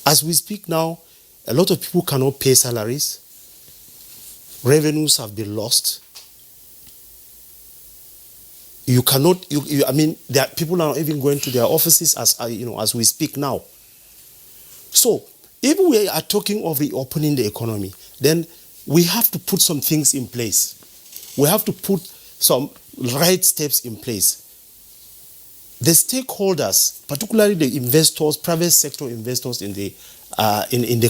As we speak now, a lot of people cannot pay salaries. Revenues have been lost. You cannot, I mean, there are people are not even going to their offices as we speak now. So, if we are talking of reopening the economy, then we have to put some things in place. We have to put some right steps in place. The stakeholders, particularly the investors, private sector investors in the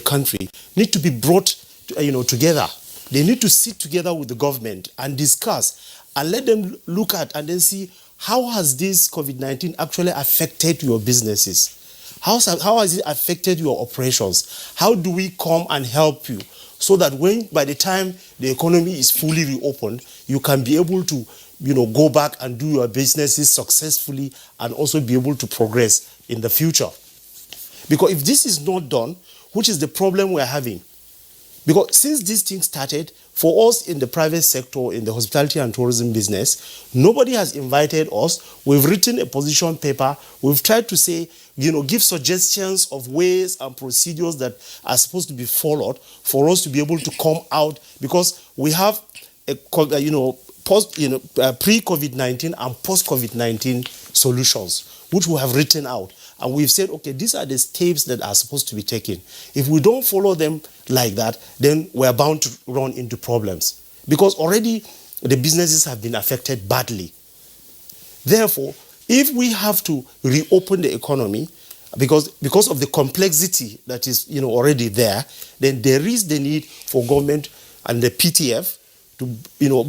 country, need to be brought together. They need to sit together with the government and discuss and let them look at and then see how has this COVID-19 actually affected your businesses? How has it affected your operations? How do we come and help you so that by the time the economy is fully reopened, you can be able to go back and do your businesses successfully and also be able to progress in the future? Because if this is not done, which is the problem we're having, because since this thing started, for us in the private sector, in the hospitality and tourism business, nobody has invited us. We've written a position paper. We've tried to say, give suggestions of ways and procedures that are supposed to be followed for us to be able to come out, because we have pre-COVID-19 and post-COVID-19 solutions, which we have written out. And we've said, okay, these are the steps that are supposed to be taken. If we don't follow them like that, then we're bound to run into problems. Because already the businesses have been affected badly. Therefore, if we have to reopen the economy, because of the complexity that is already there, then there is the need for government and the PTF to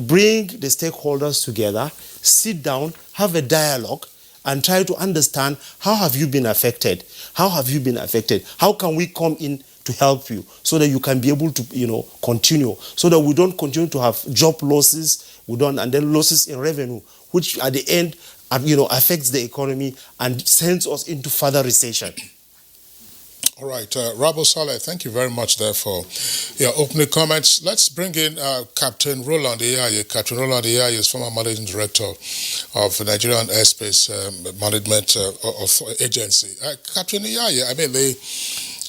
bring the stakeholders together, sit down, have a dialogue, and try to understand how have you been affected? How have you been affected? How can we come in to help you so that you can be able to continue, so that we don't continue to have job losses, and then losses in revenue, which at the end affects the economy and sends us into further recession. All right, Rabo Saleh, thank you very much there for your opening comments. Let's bring in Captain Roland Iyaye. Captain Roland Iyaye is former managing director of the Nigerian Airspace Management Agency. Captain Iyaye, I mean,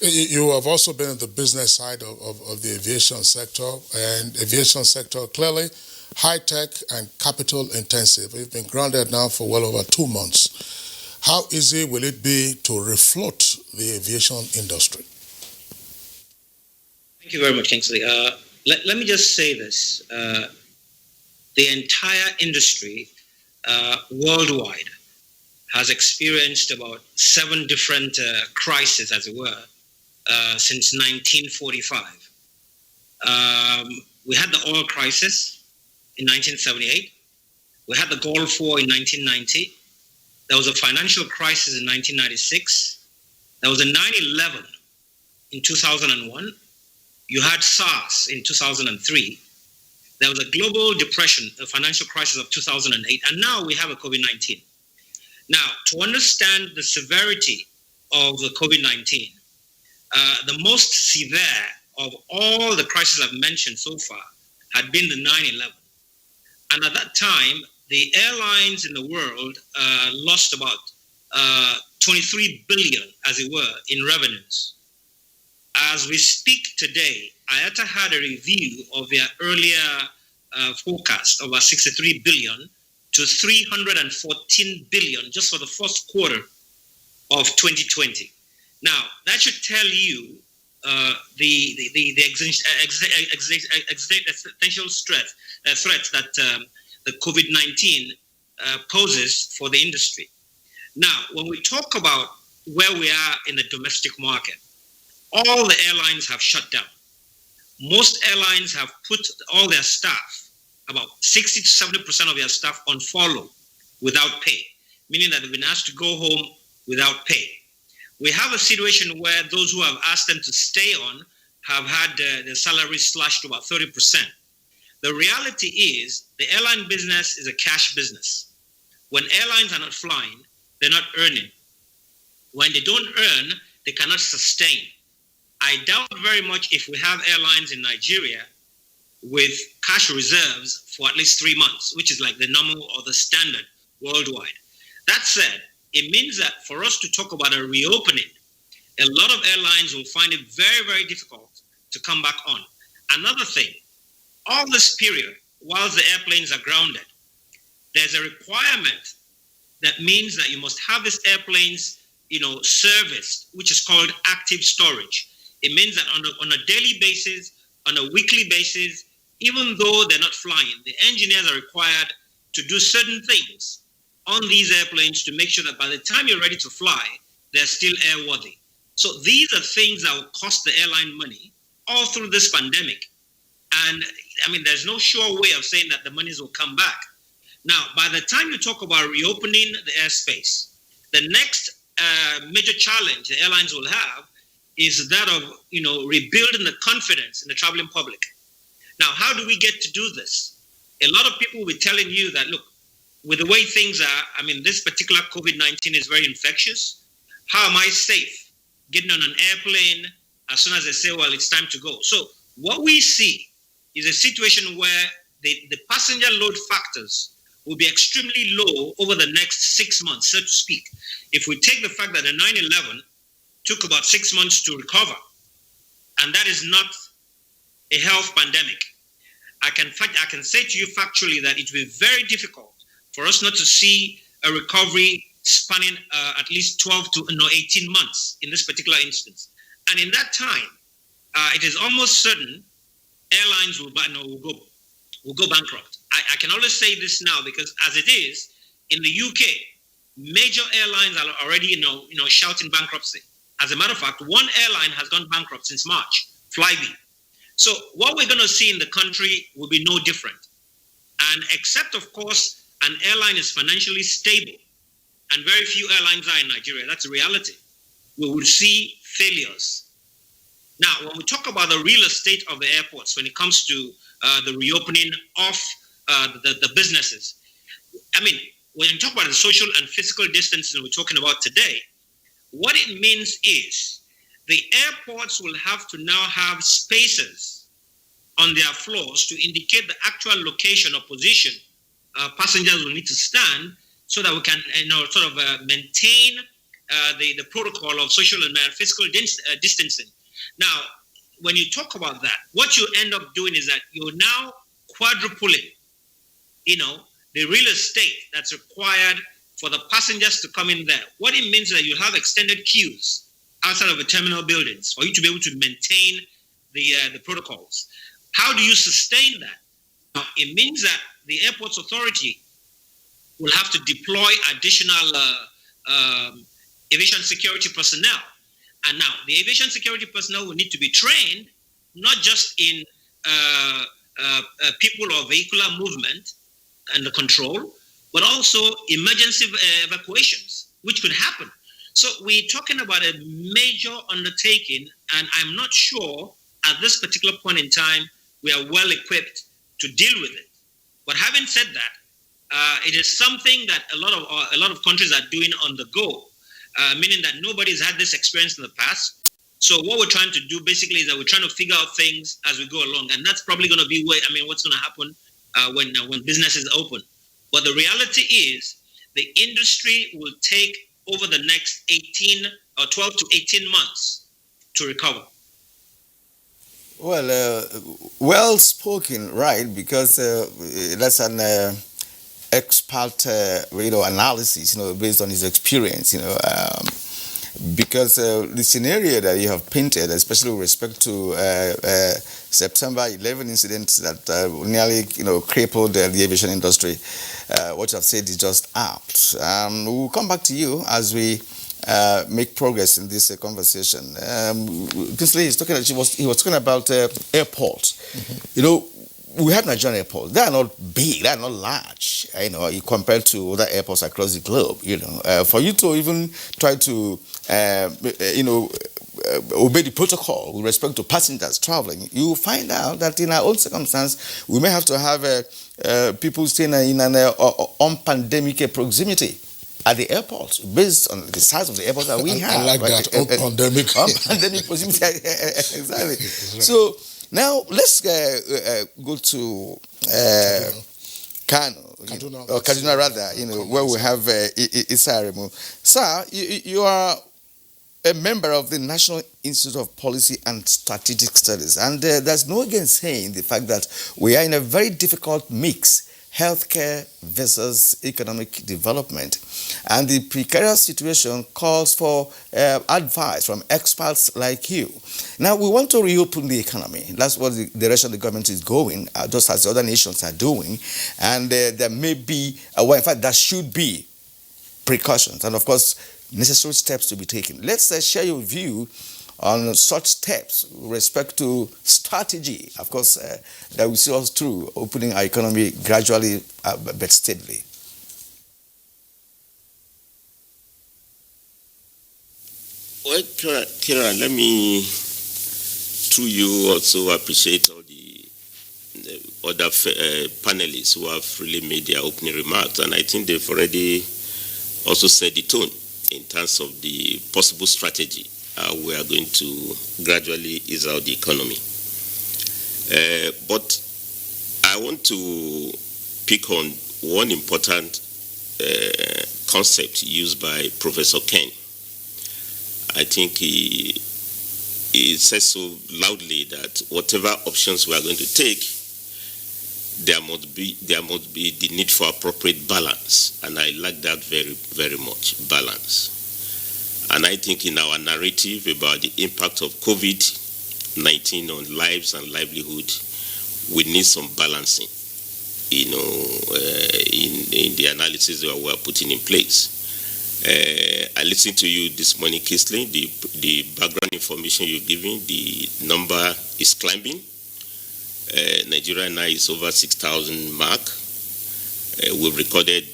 you have also been in the business side of the aviation sector, and aviation sector clearly high-tech and capital-intensive. You've been grounded now for well over 2 months. How easy will it be to refloat the aviation industry? Thank you very much, Kingsley. Let me just say this. The entire industry worldwide has experienced about 7 different crises, as it were, since 1945. We had the oil crisis in 1978. We had the Gulf War in 1990. There was a financial crisis in 1996. There was a 9/11 in 2001. You had SARS in 2003. There was a global depression, a financial crisis of 2008. And now we have a COVID-19. Now, to understand the severity of the COVID-19, the most severe of all the crises I've mentioned so far had been the 9/11. And at that time, the airlines in the world lost about 23 billion, as it were, in revenues. As we speak today, IATA had a review of their earlier forecast of about 63 billion to 314 billion just for the first quarter of 2020. Now, that should tell you the existential threat that the COVID-19 poses for the industry. Now, when we talk about where we are in the domestic market, all the airlines have shut down. Most airlines have put all their staff, about 60 to 70% of their staff, on furlough without pay, meaning that they've been asked to go home without pay. We have a situation where those who have asked them to stay on have had their salaries slashed to about 30%. The reality is the airline business is a cash business. When airlines are not flying, they're not earning. When they don't earn, they cannot sustain. I doubt very much if we have airlines in Nigeria with cash reserves for at least 3 months, which is like the normal or the standard worldwide. That said, it means that for us to talk about a reopening, a lot of airlines will find it very, very difficult to come back on. Another thing, all this period, whilst the airplanes are grounded, there's a requirement that means that you must have these airplanes, serviced, which is called active storage. It means that on a daily basis, on a weekly basis, even though they're not flying, the engineers are required to do certain things on these airplanes to make sure that by the time you're ready to fly, they're still airworthy. So these are things that will cost the airline money all through this pandemic. And there's no sure way of saying that the monies will come back. Now, by the time you talk about reopening the airspace, the next major challenge the airlines will have is that of, rebuilding the confidence in the traveling public. Now, how do we get to do this? A lot of people will be telling you that, look, with the way things are, this particular COVID-19 is very infectious. How am I safe getting on an airplane as soon as they say, well, it's time to go? So what we see is a situation where the passenger load factors will be extremely low over the next 6 months, so to speak. If we take the fact that the 9/11 took about 6 months to recover, and that is not a health pandemic, I can say to you factually that it will be very difficult for us not to see a recovery spanning at least 12 to 18 months in this particular instance. And in that time, it is almost certain airlines will go bankrupt. I can always say this now because as it is, in the UK, major airlines are already shouting bankruptcy. As a matter of fact, one airline has gone bankrupt since March, Flybe. So what we're going to see in the country will be no different. And except, of course, an airline is financially stable, and very few airlines are in Nigeria, that's a reality, we will see failures. Now, when we talk about the real estate of the airports, when it comes to the reopening of the businesses, when you talk about the social and physical distancing we're talking about today, what it means is the airports will have to now have spaces on their floors to indicate the actual location or position passengers will need to stand so that we can maintain the protocol of social and physical distancing. Now, when you talk about that, what you end up doing is that you're now quadrupling, the real estate that's required for the passengers to come in there. What it means is that you have extended queues outside of the terminal buildings for you to be able to maintain the protocols. How do you sustain that? Now, it means that the airports authority will have to deploy additional aviation security personnel. And now, the aviation security personnel will need to be trained, not just in people or vehicular movement and the control, but also emergency evacuations, which could happen. So we're talking about a major undertaking, and I'm not sure at this particular point in time we are well equipped to deal with it. But having said that, it is something that a lot of countries are doing on the go, meaning that nobody's had this experience in the past. So what we're trying to do basically is that we're trying to figure out things as we go along, and that's probably going to be what's going to happen when businesses open. But the reality is the industry will take over the next 12 to 18 months to recover. Well, well spoken, right? Because that's an expert, analysis, based on his experience, because the scenario that you have painted, especially with respect to September 11 incidents that nearly, crippled the aviation industry, what you have said is just apt. We'll come back to you as we make progress in this conversation. Kingsley he was talking about airports. Mm-hmm. We have Nigerian airports. They are not big. They are not large. Compared to other airports across the globe. For you to even try to, obey the protocol with respect to passengers traveling, you will find out that in our own circumstance, we may have to have people staying in an unpandemic proximity. at the airport, based on the size of the airport that we have. I like right? that. Pandemic. Pandemic proximity. Exactly. Right. So now let's go to Kaduna rather, where we have Isaremu. Sir, you are a member of the National Institute of Policy and Strategic Studies, and there's no gainsaying the fact that we are in a very difficult mix, healthcare versus economic development. And the precarious situation calls for advice from experts like you. Now, we want to reopen the economy. That's what the direction the government is going, just as the other nations are doing. And there may be, well, in fact, there should be precautions and, of course, necessary steps to be taken. Let's share your view on such steps with respect to strategy, of course, that will see us through opening our economy gradually but steadily. Well, Kira, let me, through you, also appreciate all the other panelists who have really made their opening remarks, and I think they've already also set the tone in terms of the possible strategy. We are going to gradually ease out the economy. But I want to pick on one important concept used by Professor Ken. I think he says so loudly that whatever options we are going to take, there must be the need for appropriate balance, and I like that very, very much, balance. And I think in our narrative about the impact of COVID-19 on lives and livelihood, we need some balancing, in the analysis that we are putting in place. I listened to you this morning, Kisley. The background information you're giving, the number is climbing. Nigeria now is over 6,000 mark. We've recorded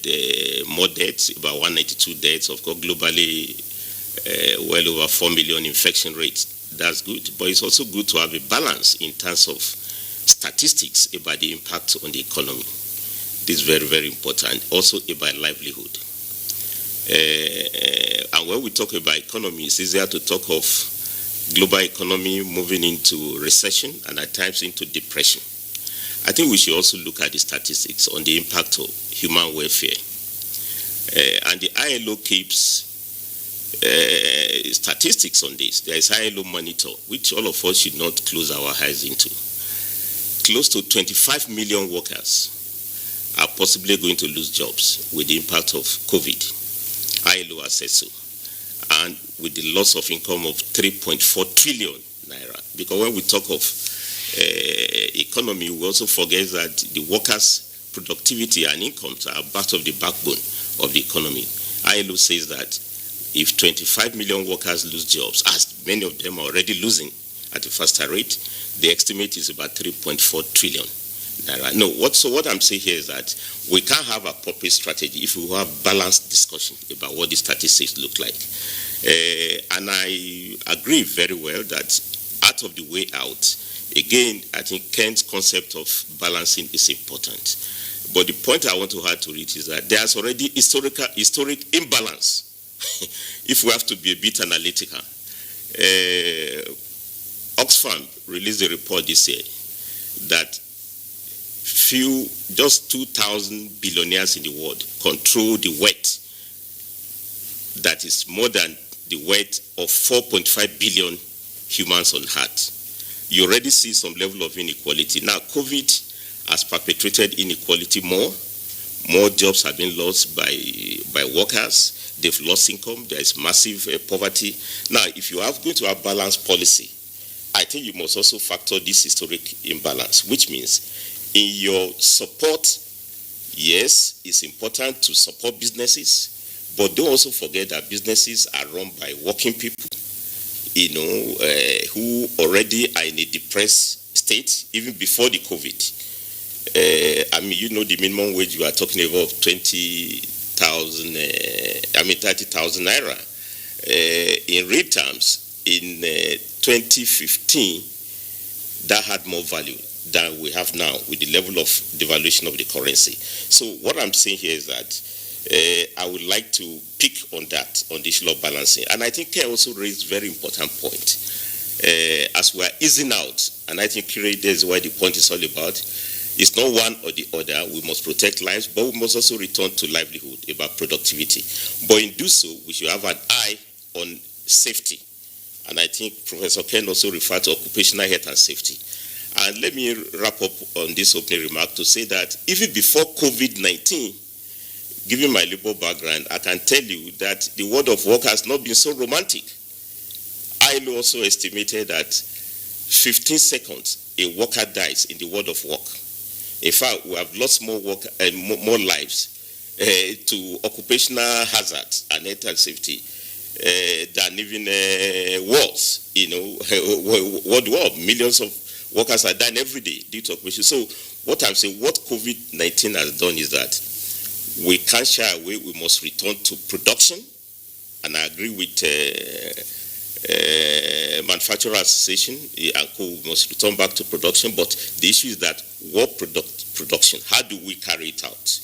more deaths, about 192 deaths. Of course, globally, well over 4 million infection rates. That's good. But it's also good to have a balance in terms of statistics about the impact on the economy. This is very, very important. Also about livelihood. And when we talk about economy, it's easier to talk of global economy moving into recession and at times into depression. I think we should also look at the statistics on the impact of human welfare. And the ILO keeps statistics on this. There is ILO Monitor, which all of us should not close our eyes into. Close to 25 million workers are possibly going to lose jobs with the impact of COVID. ILO has said so. And with the loss of income of 3.4 trillion naira. Because when we talk of economy, we also forget that the workers' productivity and incomes are part of the backbone of the economy. ILO says that if 25 million workers lose jobs, as many of them are already losing at a faster rate, the estimate is about 3.4 trillion naira. No, what I'm saying here is that we can't have a appropriate strategy if we have balanced discussion about what the statistics look like. And I agree very well that out of the way out, again, I think Ken's concept of balancing is important. But the point I want to add to it is that there's already historic imbalance, if we have to be a bit analytical. Oxfam released a report this year that just 2,000 billionaires in the world control the wealth that is more than the wealth of 4.5 billion humans on earth. You already see some level of inequality. Now, COVID has perpetuated inequality more. More jobs have been lost by workers. They've lost income. There is massive poverty. Now, if you are going to have balanced policy, I think you must also factor this historic imbalance, which means in your support, yes, it's important to support businesses, but don't also forget that businesses are run by working people, who already are in a depressed state even before the COVID. The minimum wage you are talking about 30,000 naira. In real terms, in 2015, that had more value than we have now with the level of devaluation of the currency. So what I'm saying here is that I would like to pick on that, on the issue of balancing. And I think Ken also raised a very important point. As we are easing out, and I think that is why the point is all about, it's not one or the other. We must protect lives, but we must also return to livelihood, about productivity. But in do so, we should have an eye on safety. And I think Professor Ken also referred to occupational health and safety. And let me wrap up on this opening remark to say that even before COVID-19, given my labor background, I can tell you that the world of work has not been so romantic. ILO also estimated that 15 seconds a worker dies in the world of work. In fact, we have lost more lives to occupational hazards and health and safety than even wars. World war, millions of workers are dying every day due to occupation. So what I'm saying, what COVID-19 has done is that we can't shy away. We must return to production. And I agree with Manufacturer Association and co. We must return back to production. But the issue is that what production? How do we carry it out?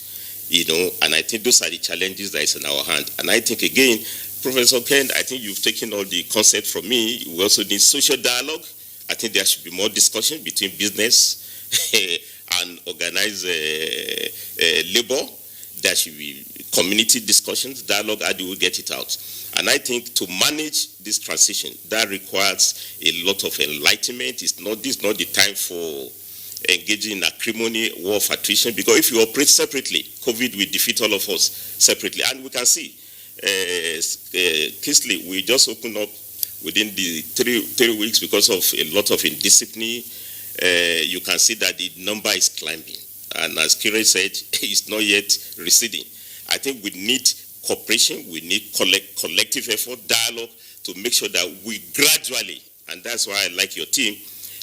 And I think those are the challenges that is in our hand. And I think, again, Professor Ken, I think you've taken all the concept from me. We also need social dialogue. I think there should be more discussion between business and organized labor. There should be community discussions, dialogue. How do we get it out? And I think to manage this transition, that requires a lot of enlightenment. This is not the time for engaging in acrimony, war of attrition, because if you operate separately, COVID will defeat all of us separately. And we can see, Kisley, we just opened up within the three weeks because of a lot of indiscipline. You can see that the number is climbing. And as Kire said, it's not yet receding. I think we need cooperation, we need collective effort, dialogue to make sure that we gradually, and that's why I like your team,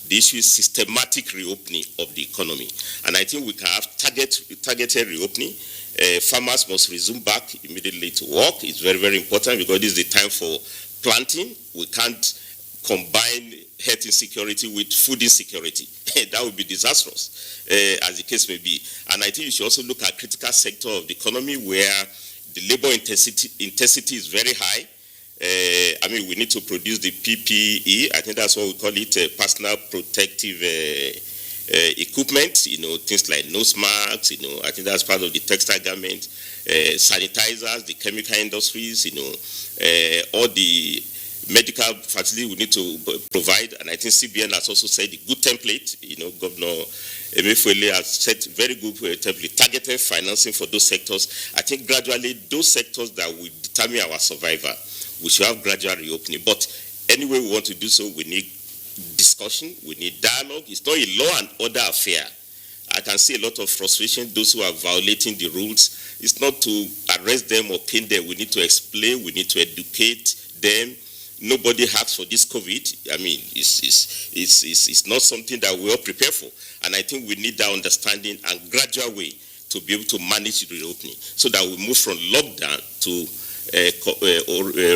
the issue is systematic reopening of the economy. And I think we can have targeted reopening. Farmers must resume back immediately to work. It's very, very important because this is the time for planting. We can't combine health insecurity with food insecurity. That would be disastrous, as the case may be. And I think you should also look at critical sector of the economy where the labor intensity is very high. We need to produce the PPE. I think that's what we call it, personal protective equipment, things like nose masks, I think that's part of the textile garment, sanitizers, the chemical industries, all the medical facility we need to provide. And I think CBN has also said a good template, Governor Emefiele has set very good template, targeted financing for those sectors. I think gradually those sectors that will determine our survival, we should have gradual reopening. But anyway we want to do so, we need discussion, we need dialogue. It's not a law and order affair. I can see a lot of frustration, those who are violating the rules. It's not to arrest them or cane them. We need to explain, we need to educate them. Nobody asked for this COVID. It's not something that we all prepare for. And I think we need that understanding and gradual way to be able to manage the reopening so that we move from lockdown to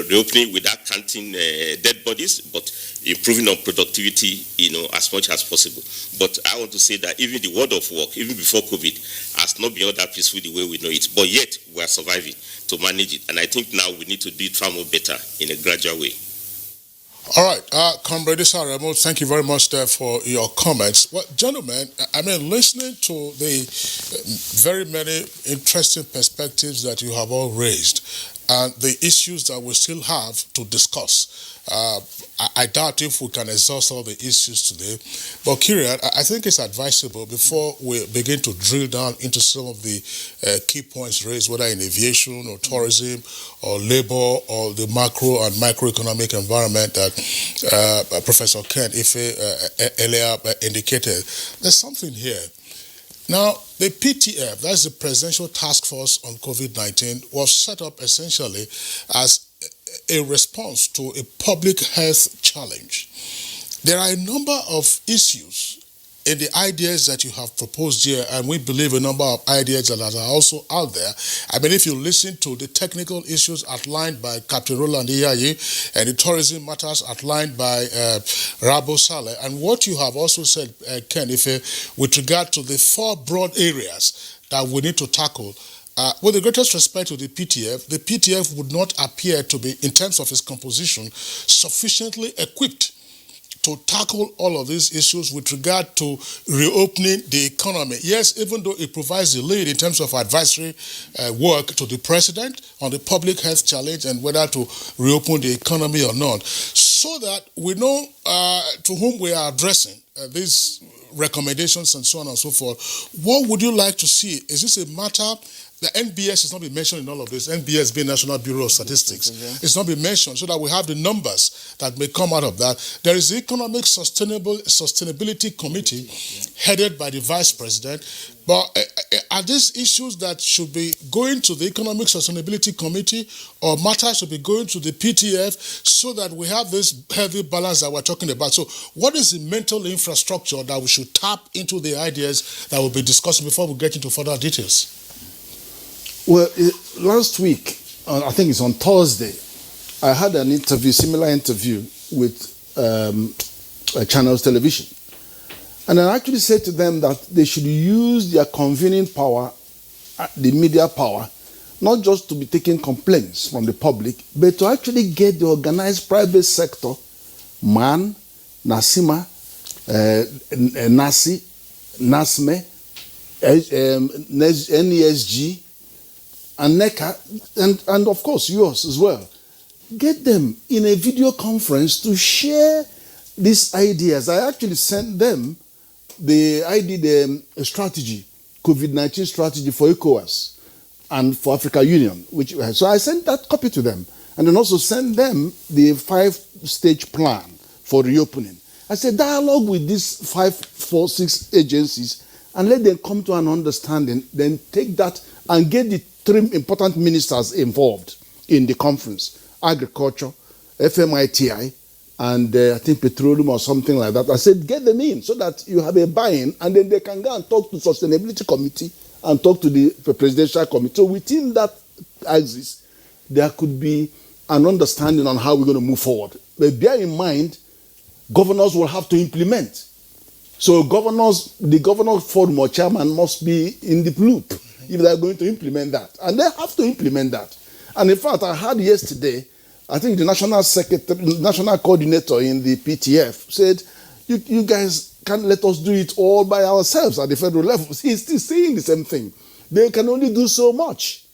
reopening without counting dead bodies, but improving on productivity, as much as possible. But I want to say that even the world of work, even before COVID, has not been all that peaceful the way we know it. But yet, we are surviving to manage it. And I think now we need to do it far more better in a gradual way. All right, Comrade Saremo, thank you very much there for your comments. Well, gentlemen, listening to the very many interesting perspectives that you have all raised and the issues that we still have to discuss, I doubt if we can exhaust all the issues today. But Kyrian, I think it's advisable before we begin to drill down into some of the key points raised, whether in aviation or tourism or labor or the macro and microeconomic environment that Professor Ken Ife earlier indicated. There's something here. Now, the PTF, that's the Presidential Task Force on COVID-19, was set up essentially as a response to a public health challenge. There are a number of issues in the ideas that you have proposed here, and we believe a number of ideas that are also out there. If you listen to the technical issues outlined by Captain Roland Iyayi and the tourism matters outlined by Rabo Saleh, and what you have also said, Ken Ife, with regard to the four broad areas that we need to tackle, with the greatest respect to the PTF would not appear to be, in terms of its composition, sufficiently equipped to tackle all of these issues with regard to reopening the economy. Yes, even though it provides the lead in terms of advisory work to the president on the public health challenge and whether to reopen the economy or not, so that we know to whom we are addressing these recommendations and so on and so forth. What would you like to see? Is this a matter? The NBS has not been mentioned in all of this. NBS being National Bureau of Statistics. It's not been mentioned so that we have the numbers that may come out of that. There is the Economic Sustainability Committee headed by the Vice President. But are these issues that should be going to the Economic Sustainability Committee, or matters should be going to the PTF, so that we have this healthy balance that we're talking about? So what is the mental infrastructure that we should tap into the ideas that we'll be discussing before we get into further details? Well, last week, I think it's on Thursday, I had an interview, similar interview with Channels Television. And I actually said to them that they should use their convening power, the media power, not just to be taking complaints from the public, but to actually get the organized private sector, MAN, NASIMA, NASI, NASME, NESG, and NECA, and of course yours as well. Get them in a video conference to share these ideas. I actually sent them a strategy, COVID-19 strategy for ECOWAS and for Africa Union. So I sent that copy to them, and then also sent them the 5-stage plan for reopening. I said, dialogue with these 5, 4, 6 agencies and let them come to an understanding, then take that and get the 3 important ministers involved in the conference: agriculture, FMITI, and I think petroleum or something like that. I said, get them in so that you have a buy-in, and then they can go and talk to the Sustainability Committee and talk to the Presidential Committee. So within that axis, there could be an understanding on how we're going to move forward. But bear in mind, governors will have to implement. So the governor forum or chairman must be in the loop if they're going to implement that. And they have to implement that. And in fact, I heard yesterday, I think the national coordinator in the PTF said, you guys can't let us do it all by ourselves at the federal level. He's still saying the same thing. They can only do so much.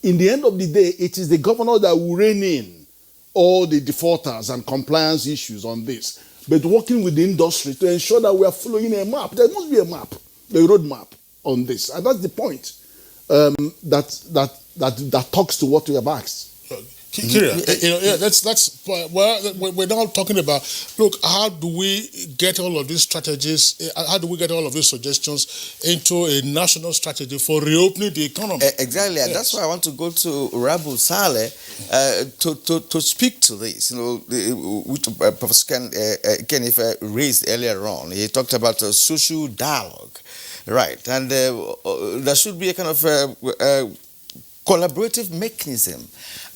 In the end of the day, it is the governor that will rein in all the defaulters and compliance issues on this. But working with the industry to ensure that we are following a map. There must be a map, a roadmap on this. And that's the point that talks to what we have asked. We're now talking about, look, how do we get all of these strategies, how do we get all of these suggestions into a national strategy for reopening the economy? Exactly, and that's why I want to go to Rabu Saleh to speak to this. Which Professor Kenneth raised earlier on. He talked about social dialogue, right? And there should be a kind of collaborative mechanism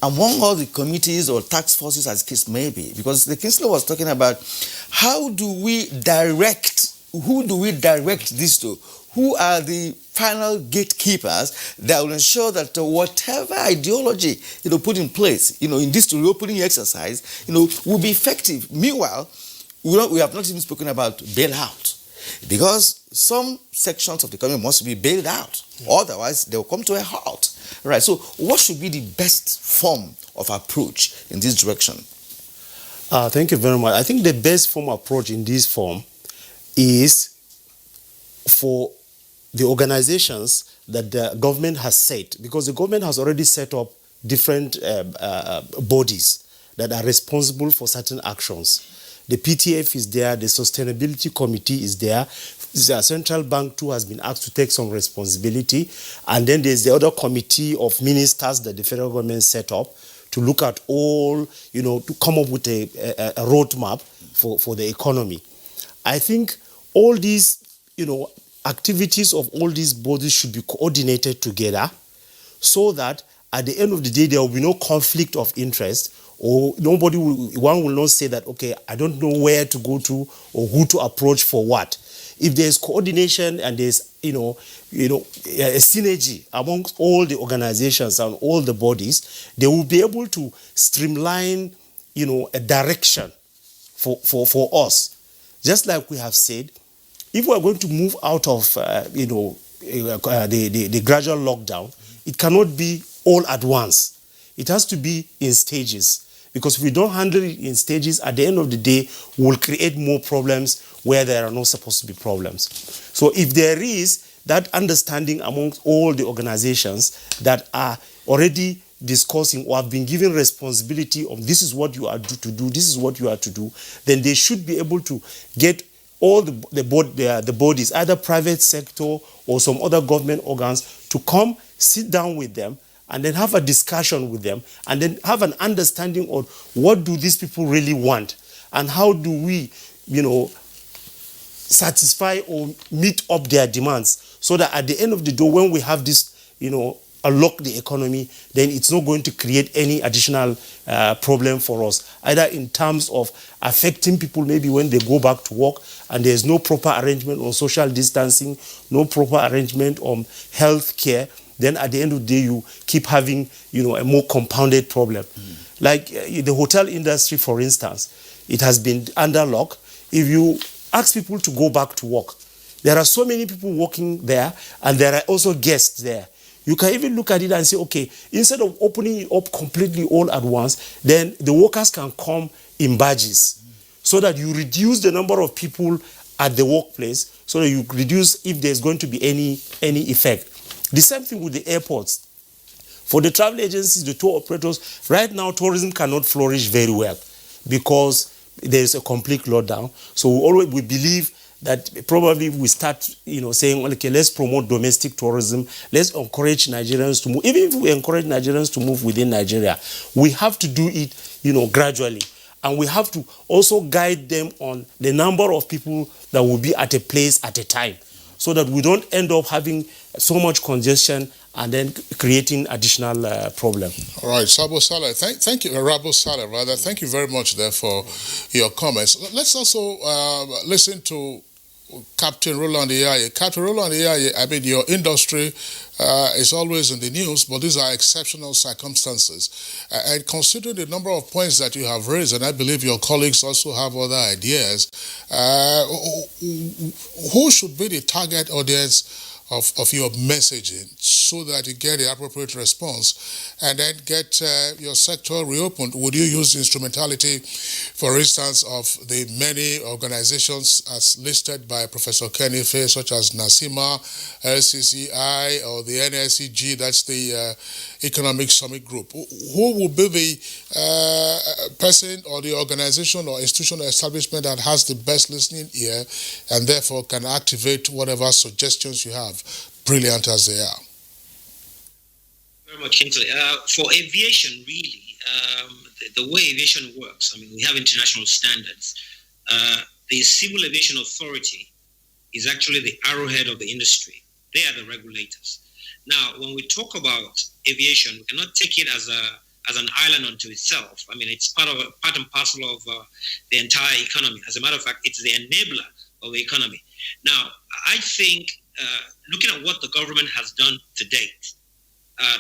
among all the committees or task forces, as the case may be, because the Kingsley was talking about who do we direct this to? Who are the final gatekeepers that will ensure that whatever ideology put in place, in this reopening exercise, will be effective. Meanwhile, we have not even spoken about bailout, because some sections of the economy must be bailed out. Yeah. Otherwise, they will come to a halt. Right. So, what should be the best form of approach in this direction? Thank you very much. I think the best form of approach in this form is for the organizations that the government has set, because the government has already set up different bodies that are responsible for certain actions. The PTF is there, the Sustainability Committee is there, the Central Bank too has been asked to take some responsibility, and then there's the other committee of ministers that the federal government set up to look at all, to come up with a roadmap for the economy. I think all these, activities of all these bodies should be coordinated together so that at the end of the day there will be no conflict of interest, or one will not say that, okay, I don't know where to go to or who to approach for what. if there's coordination and there's a synergy amongst all the organizations and all the bodies, they will be able to streamline a direction for us. Just like we have said, if we are going to move out of the gradual lockdown, it cannot be all at once. It has to be in stages, because if we don't handle it in stages, at the end of the day, we'll create more problems where there are not supposed to be problems. So if there is that understanding amongst all the organizations that are already discussing or have been given responsibility of this is what you are to do, this is what you are to do, then they should be able to get all the bodies, either private sector or some other government organs, to come sit down with them and then have a discussion with them and then have an understanding of what do these people really want and how do we, satisfy or meet up their demands, so that at the end of the day, when we have this, unlock the economy, then it's not going to create any additional problem for us, either in terms of affecting people maybe when they go back to work and there's no proper arrangement on social distancing, no proper arrangement on health care. Then at the end of the day, you keep having, a more compounded problem. Like the hotel industry, for instance, it has been under lock. If you ask people to go back to work, there are so many people working there and there are also guests there. You can even look at it and say, okay, instead of opening it up completely all at once, then the workers can come in batches so that you reduce the number of people at the workplace, so that you reduce if there's going to be any effect. The same thing with the airports. For the travel agencies, the tour operators, right now tourism cannot flourish very well because there is a complete lockdown. So we believe that probably we start, saying, okay, let's promote domestic tourism. Let's encourage Nigerians to move. Even if we encourage Nigerians to move within Nigeria, we have to do it, gradually. And we have to also guide them on the number of people that will be at a place at a time, so that we don't end up having so much congestion and then creating additional problem. All right, Sabo Saleh, thank you, Rabo Saleh, rather. Thank you very much there for your comments. Let's also listen to Captain Roland Iyaye. Captain Roland Iyaye, I mean, your industry is always in the news, but these are exceptional circumstances. And considering the number of points that you have raised, and I believe your colleagues also have other ideas, who should be the target audience of your messaging so that you get the appropriate response and then get your sector reopened? Would you use the instrumentality, for instance, of the many organizations as listed by Professor Kenny Faye, such as NASIMA, LCCI, or the NSEG, that's the Economic Summit Group? Who will be the person or the organization or institutional establishment that has the best listening ear and therefore can activate whatever suggestions you have, brilliant as they are? Very much, Kingsley. For aviation, really, the way aviation works, I mean, we have international standards. The Civil Aviation Authority is actually the arrowhead of the industry. They are the regulators. Now, when we talk about aviation, we cannot take it as an island unto itself. I mean, it's part and parcel of the entire economy. As a matter of fact, it's the enabler of the economy. Now, I think looking at what the government has done to date,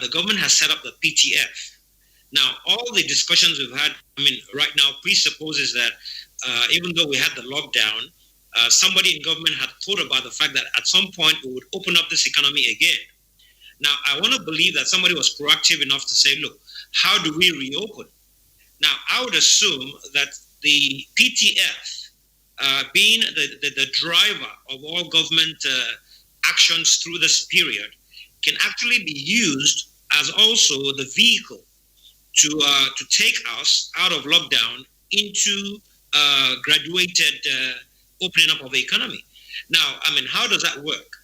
the government has set up the PTF. Now, all the discussions we've had, I mean, right now presupposes that even though we had the lockdown, somebody in government had thought about the fact that at some point we would open up this economy again. Now, I want to believe that somebody was proactive enough to say, look, how do we reopen? Now, I would assume that the PTF, being the driver of all government actions through this period, can actually be used as also the vehicle to take us out of lockdown into graduated opening up of the economy. Now, I mean, how does that work?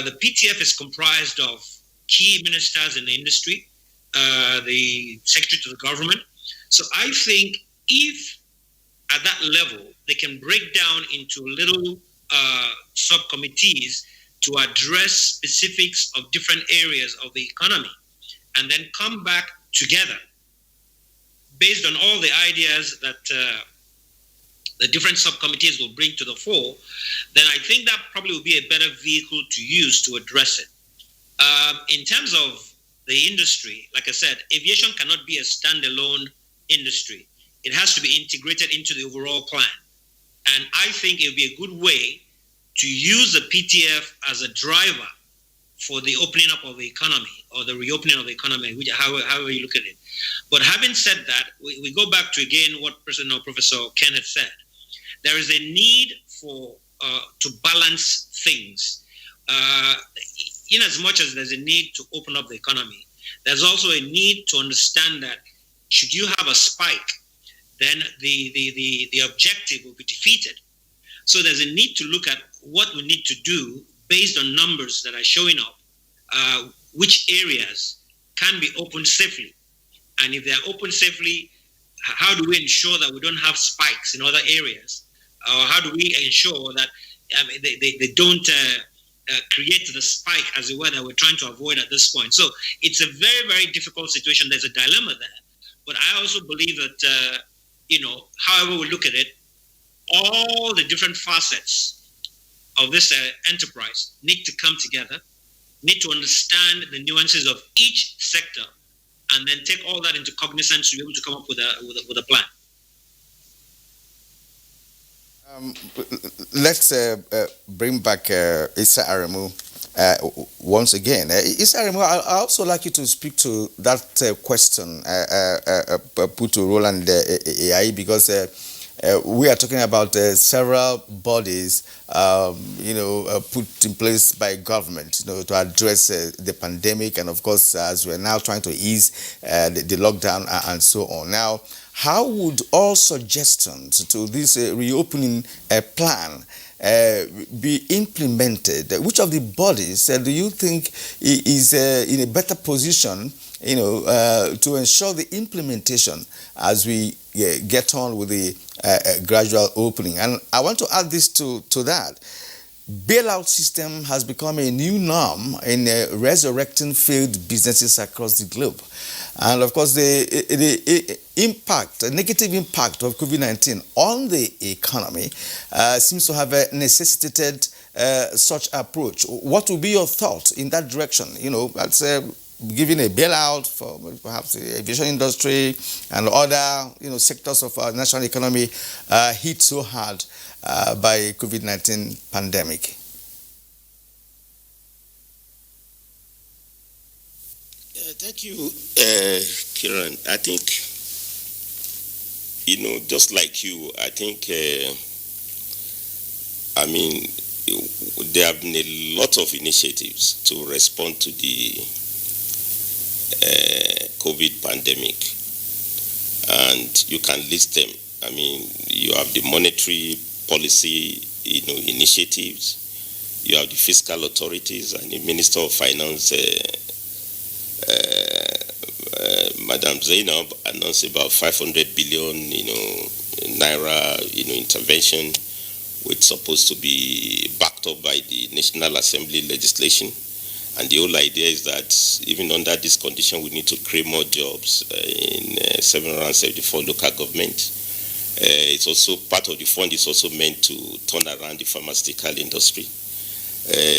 The PTF is comprised of key ministers in the industry, the secretary to the government. So I think if at that level they can break down into little subcommittees to address specifics of different areas of the economy and then come back together based on all the ideas that the different subcommittees will bring to the fore, then I think that probably will be a better vehicle to use to address it. In terms of the industry, like I said, aviation cannot be a standalone industry. It has to be integrated into the overall plan. And I think it would be a good way to use the PTF as a driver for the opening up of the economy or the reopening of the economy, however you look at it. But having said that, we go back to again what Professor Kenneth said. There is a need for to balance things. In as much as there's a need to open up the economy, there's also a need to understand that should you have a spike, then the objective will be defeated. So there's a need to look at what we need to do based on numbers that are showing up, which areas can be opened safely. And if they're opened safely, how do we ensure that we don't have spikes in other areas? Or how do we ensure that they don't create the spike, as it were, that we're trying to avoid at this point? So it's a very, very difficult situation. There's a dilemma there. But I also believe that, however we look at it, all the different facets of this enterprise need to come together, need to understand the nuances of each sector, and then take all that into cognizance to be able to come up with a plan. Let's bring back Issa Aremu once again. Issa Aremu, I also like you to speak to that question put to Roland AI, because we are talking about several bodies, put in place by government, to address the pandemic, and of course, as we're now trying to ease the lockdown and so on. Now, how would all suggestions to this reopening plan be implemented? Which of the bodies do you think is in a better position, to ensure the implementation as we get on with the gradual opening? And I want to add this to that. Bailout system has become a new norm in resurrecting failed businesses across the globe. And of course, the negative impact of COVID-19 on the economy seems to have necessitated such approach. What will be your thoughts in that direction? That's giving a bailout for perhaps the aviation industry and other sectors of our national economy hit so hard by COVID-19 pandemic. Thank you, Kiran. I think, just like you, I think, there have been a lot of initiatives to respond to the COVID pandemic, and you can list them. You have the monetary policy, initiatives. You have the fiscal authorities and the Minister of Finance, Madam Zainab, announced about 500 billion, naira, intervention, which is supposed to be backed up by the National Assembly legislation. And the whole idea is that even under this condition, we need to create more jobs in 774 local government. It's also part of the fund is also meant to turn around the pharmaceutical industry.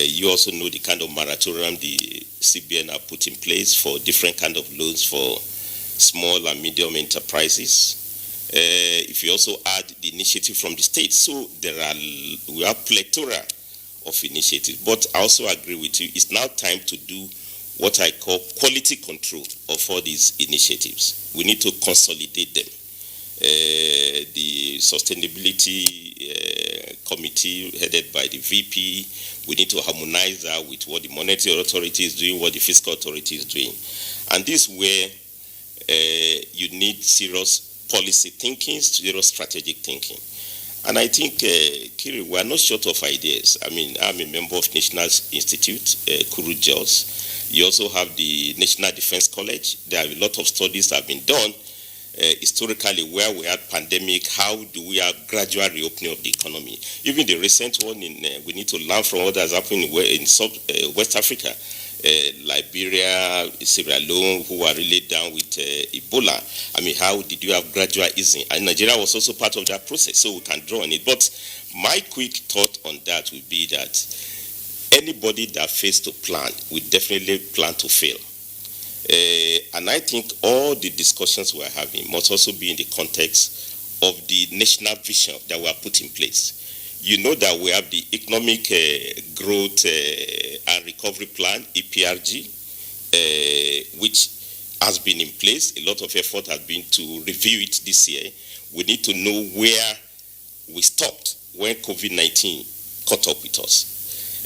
You also know the kind of moratorium the CBN have put in place for different kind of loans for small and medium enterprises. If you also add the initiative from the state, so we have plethora of initiatives. But I also agree with you, it's now time to do what I call quality control of all these initiatives. We need to consolidate them. The sustainability committee headed by the VP, we need to harmonize that with what the monetary authority is doing, what the fiscal authority is doing. And this is where you need serious policy thinking, serious strategic thinking. And I think, Kiri, we are not short of ideas. I'm a member of National Institute, Kuru Jos. You also have the National Defense College. There are a lot of studies that have been done historically where we had pandemic, how do we have gradual reopening of the economy. Even the recent one, we need to learn from what has happened in West Africa. Liberia, Sierra Leone, who are really down with Ebola. I mean, how did you have gradual easing? And Nigeria was also part of that process, so we can draw on it. But my quick thought on that would be that anybody that fails to plan will definitely plan to fail. And I think all the discussions we're having must also be in the context of the national vision that we have put in place. You know that we have the Economic Growth and Recovery Plan, EPRG, which has been in place. A lot of effort has been to review it this year. We need to know where we stopped when COVID-19 caught up with us.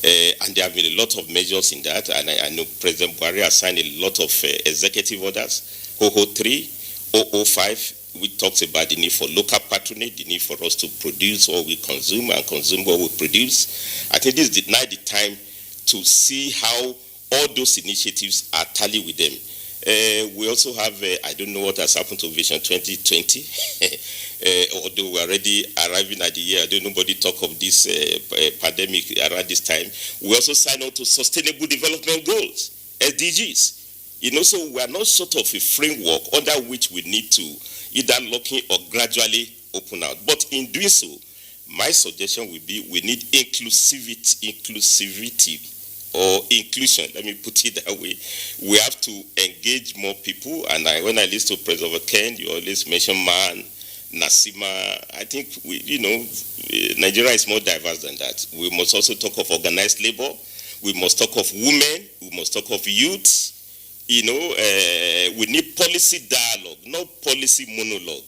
And there have been a lot of measures in that, and I know President Buhari has signed a lot of executive orders, 003, 005, which talks about the need for local patronage, the need for us to produce what we consume and consume what we produce. I think this is now the time to see how all those initiatives are tallied with them. We also have, I don't know what has happened to Vision 2020, although we're already arriving at the year. I don't nobody talk of this pandemic around this time. We also sign on to Sustainable Development Goals, SDGs. You know, so we are not sort of a framework under which we need to either lock in or gradually open out. But in doing so, my suggestion would be we need inclusivity or inclusion, let me put it that way. We have to engage more people, and when I listen to President Ken, you always mention Man, Nasima. I think Nigeria is more diverse than that. We must also talk of organized labor. We must talk of women. We must talk of youth. We need policy dialogue, not policy monologue.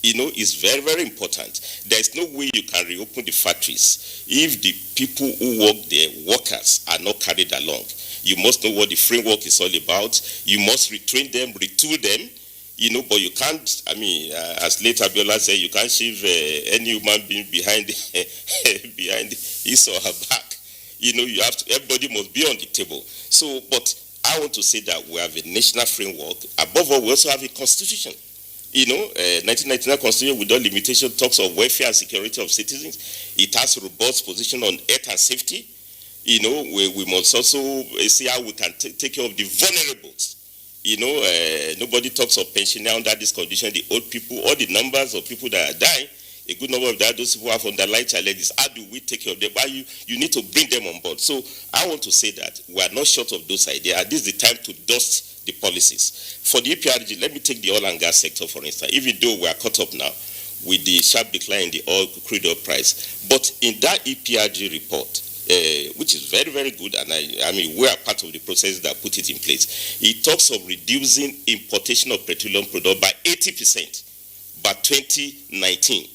It's very, very important. There's no way you can reopen the factories if the people who work there, workers, are not carried along. You must know what the framework is all about. You must retrain them, retool them, but you can't, as late Abiola said, you can't shave any human being behind his or her back. You have to, everybody must be on the table. So, but I want to say that we have a national framework. Above all, we also have a constitution. 1999 Constitution without limitation talks of welfare and security of citizens. It has a robust position on health and safety. We must also see how we can take care of the vulnerables. Nobody talks of pensioners under this condition, the old people, all the numbers of people that are dying. A good number of that, those who have underlying challenges, how do we take care of them? Why you need to bring them on board. So I want to say that we are not short of those ideas. This is the time to dust the policies. For the EPRG, let me take the oil and gas sector, for instance. Even though we are caught up now with the sharp decline in the crude oil price, but in that EPRG report, which is very, very good, and we are part of the process that put it in place, it talks of reducing importation of petroleum products by 80% by 2019.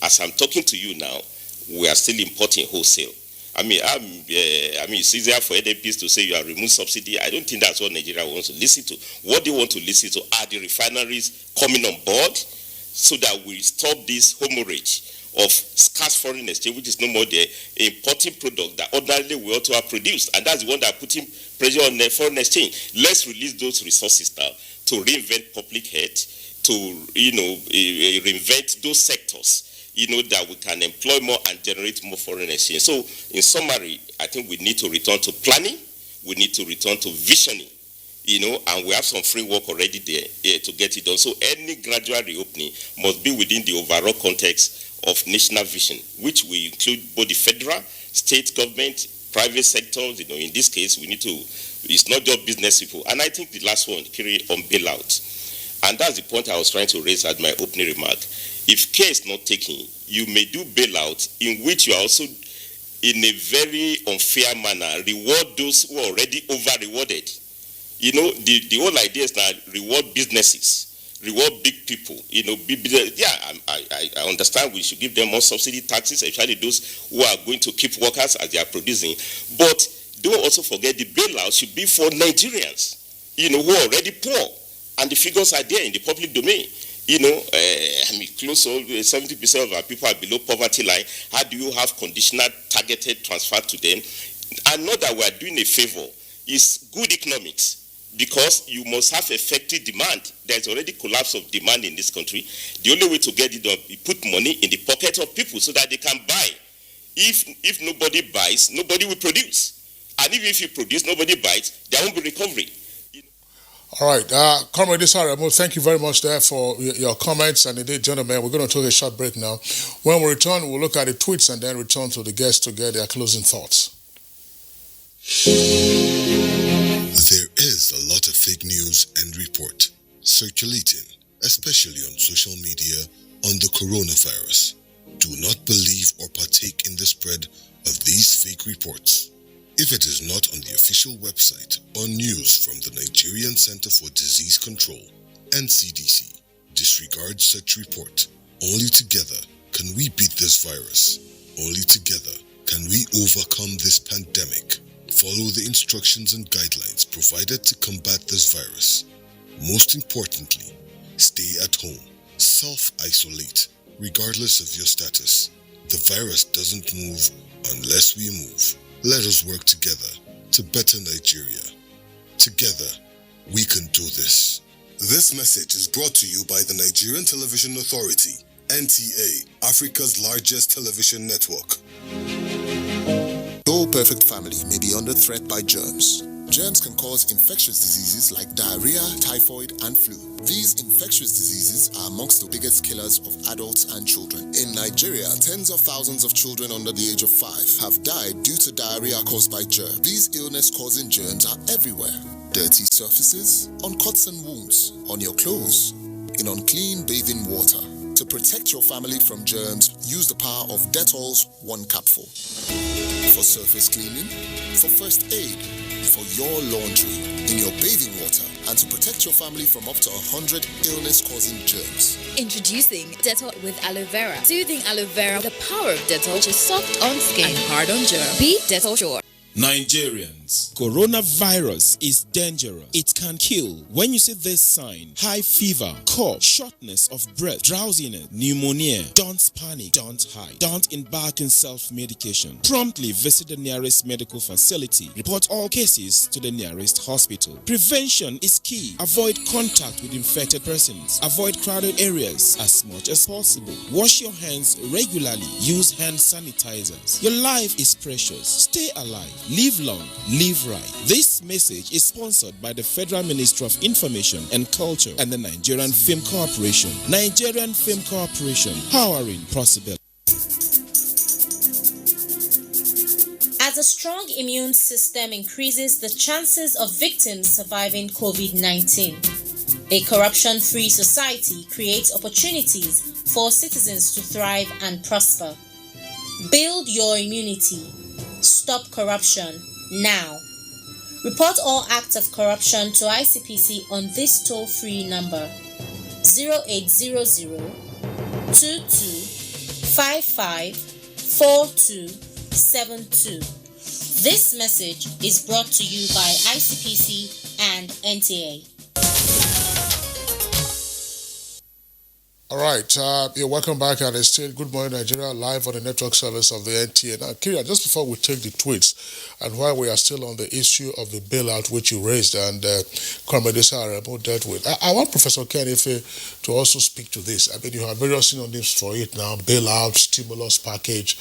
As I'm talking to you now, we are still importing wholesale. It's easier for NDPs to say you have removed subsidy. I don't think that's what Nigeria wants to listen to. What they want to listen to are the refineries coming on board so that we stop this hemorrhage of scarce foreign exchange, which is no more the importing product that ordinarily we ought to have produced. And that's the one that putting pressure on the foreign exchange. Let's release those resources now to reinvent public health, to reinvent those sectors that we can employ more and generate more foreign exchange. So, in summary, I think we need to return to planning, we need to return to visioning, and we have some framework already there to get it done. So, any gradual reopening must be within the overall context of national vision, which will include both the federal, state government, private sectors. In this case, we need to, it's not just business people. And I think the last one, on bailout. And that's the point I was trying to raise at my opening remark. If care is not taken, you may do bailout in which you are also, in a very unfair manner, reward those who are already over-rewarded. The whole idea is now reward businesses, reward big people. I understand we should give them more subsidy taxes, especially those who are going to keep workers as they are producing. But don't also forget the bailout should be for Nigerians, who are already poor. And the figures are there in the public domain. Close to 70% of our people are below poverty line. How do you have conditional targeted transfer to them? And not that we are doing a favor. It's good economics because you must have effective demand. There's already collapse of demand in this country. The only way to get it done is put money in the pocket of people so that they can buy. If nobody buys, nobody will produce. And even if you produce, nobody buys, there won't be recovery. All right, Comrade Isaremo, thank you very much there for your comments. And indeed, gentlemen, we're going to take a short break now. When we return, we'll look at the tweets and then return to the guests to get their closing thoughts. There is a lot of fake news and report circulating, especially on social media, on the coronavirus. Do not believe or partake in the spread of these fake reports. If it is not on the official website or news from the Nigerian Center for Disease Control, NCDC, disregard such report. Only together can we beat this virus. Only together can we overcome this pandemic. Follow the instructions and guidelines provided to combat this virus. Most importantly, stay at home. Self-isolate, regardless of your status. The virus doesn't move unless we move. Let us work together to better Nigeria. Together, we can do this. This message is brought to you by the Nigerian Television Authority, NTA, Africa's largest television network. No perfect family may be under threat by germs. Germs can cause infectious diseases like diarrhea, typhoid, and flu. These infectious diseases are amongst the biggest killers of adults and children. In Nigeria, tens of thousands of children under the age of 5 have died due to diarrhea caused by germs. These illness-causing germs are everywhere. Dirty surfaces, on cuts and wounds, on your clothes, in unclean bathing water. To protect your family from germs, use the power of Dettol's 1 capsule. For surface cleaning, for first aid, for your laundry, in your bathing water, and to protect your family from up to 100 illness-causing germs. Introducing Dettol with aloe vera. Soothing aloe vera, the power of Dettol, which is soft on skin and hard on germs. Be Dettol Sure. Nigerians, coronavirus is dangerous. It can kill. When you see this sign, high fever, cough, shortness of breath, drowsiness, pneumonia, don't panic, don't hide. Don't embark in self-medication. Promptly visit the nearest medical facility. Report all cases to the nearest hospital. Prevention is key. Avoid contact with infected persons. Avoid crowded areas as much as possible. Wash your hands regularly. Use hand sanitizers. Your life is precious. Stay alive. Live long, live right. This message is sponsored by the Federal Ministry of Information and Culture and the Nigerian Film Corporation. Nigerian Film Corporation, powering possibility. As a strong immune system increases the chances of victims surviving COVID-19, a corruption-free society creates opportunities for citizens to thrive and prosper. Build your immunity. Stop corruption now. Report all acts of corruption to ICPC on this toll-free number 0800 2255 4272. This message is brought to you by ICPC and NTA. All right, welcome back, and it's still Good Morning Nigeria live on the network service of the NTA. Now, Kyria, just before we take the tweets, and while we are still on the issue of the bailout which you raised and Comrade Isaremo dealt with, I want Professor Ken Ife to also speak to this. I mean, you have various synonyms for it now: bailout, stimulus package,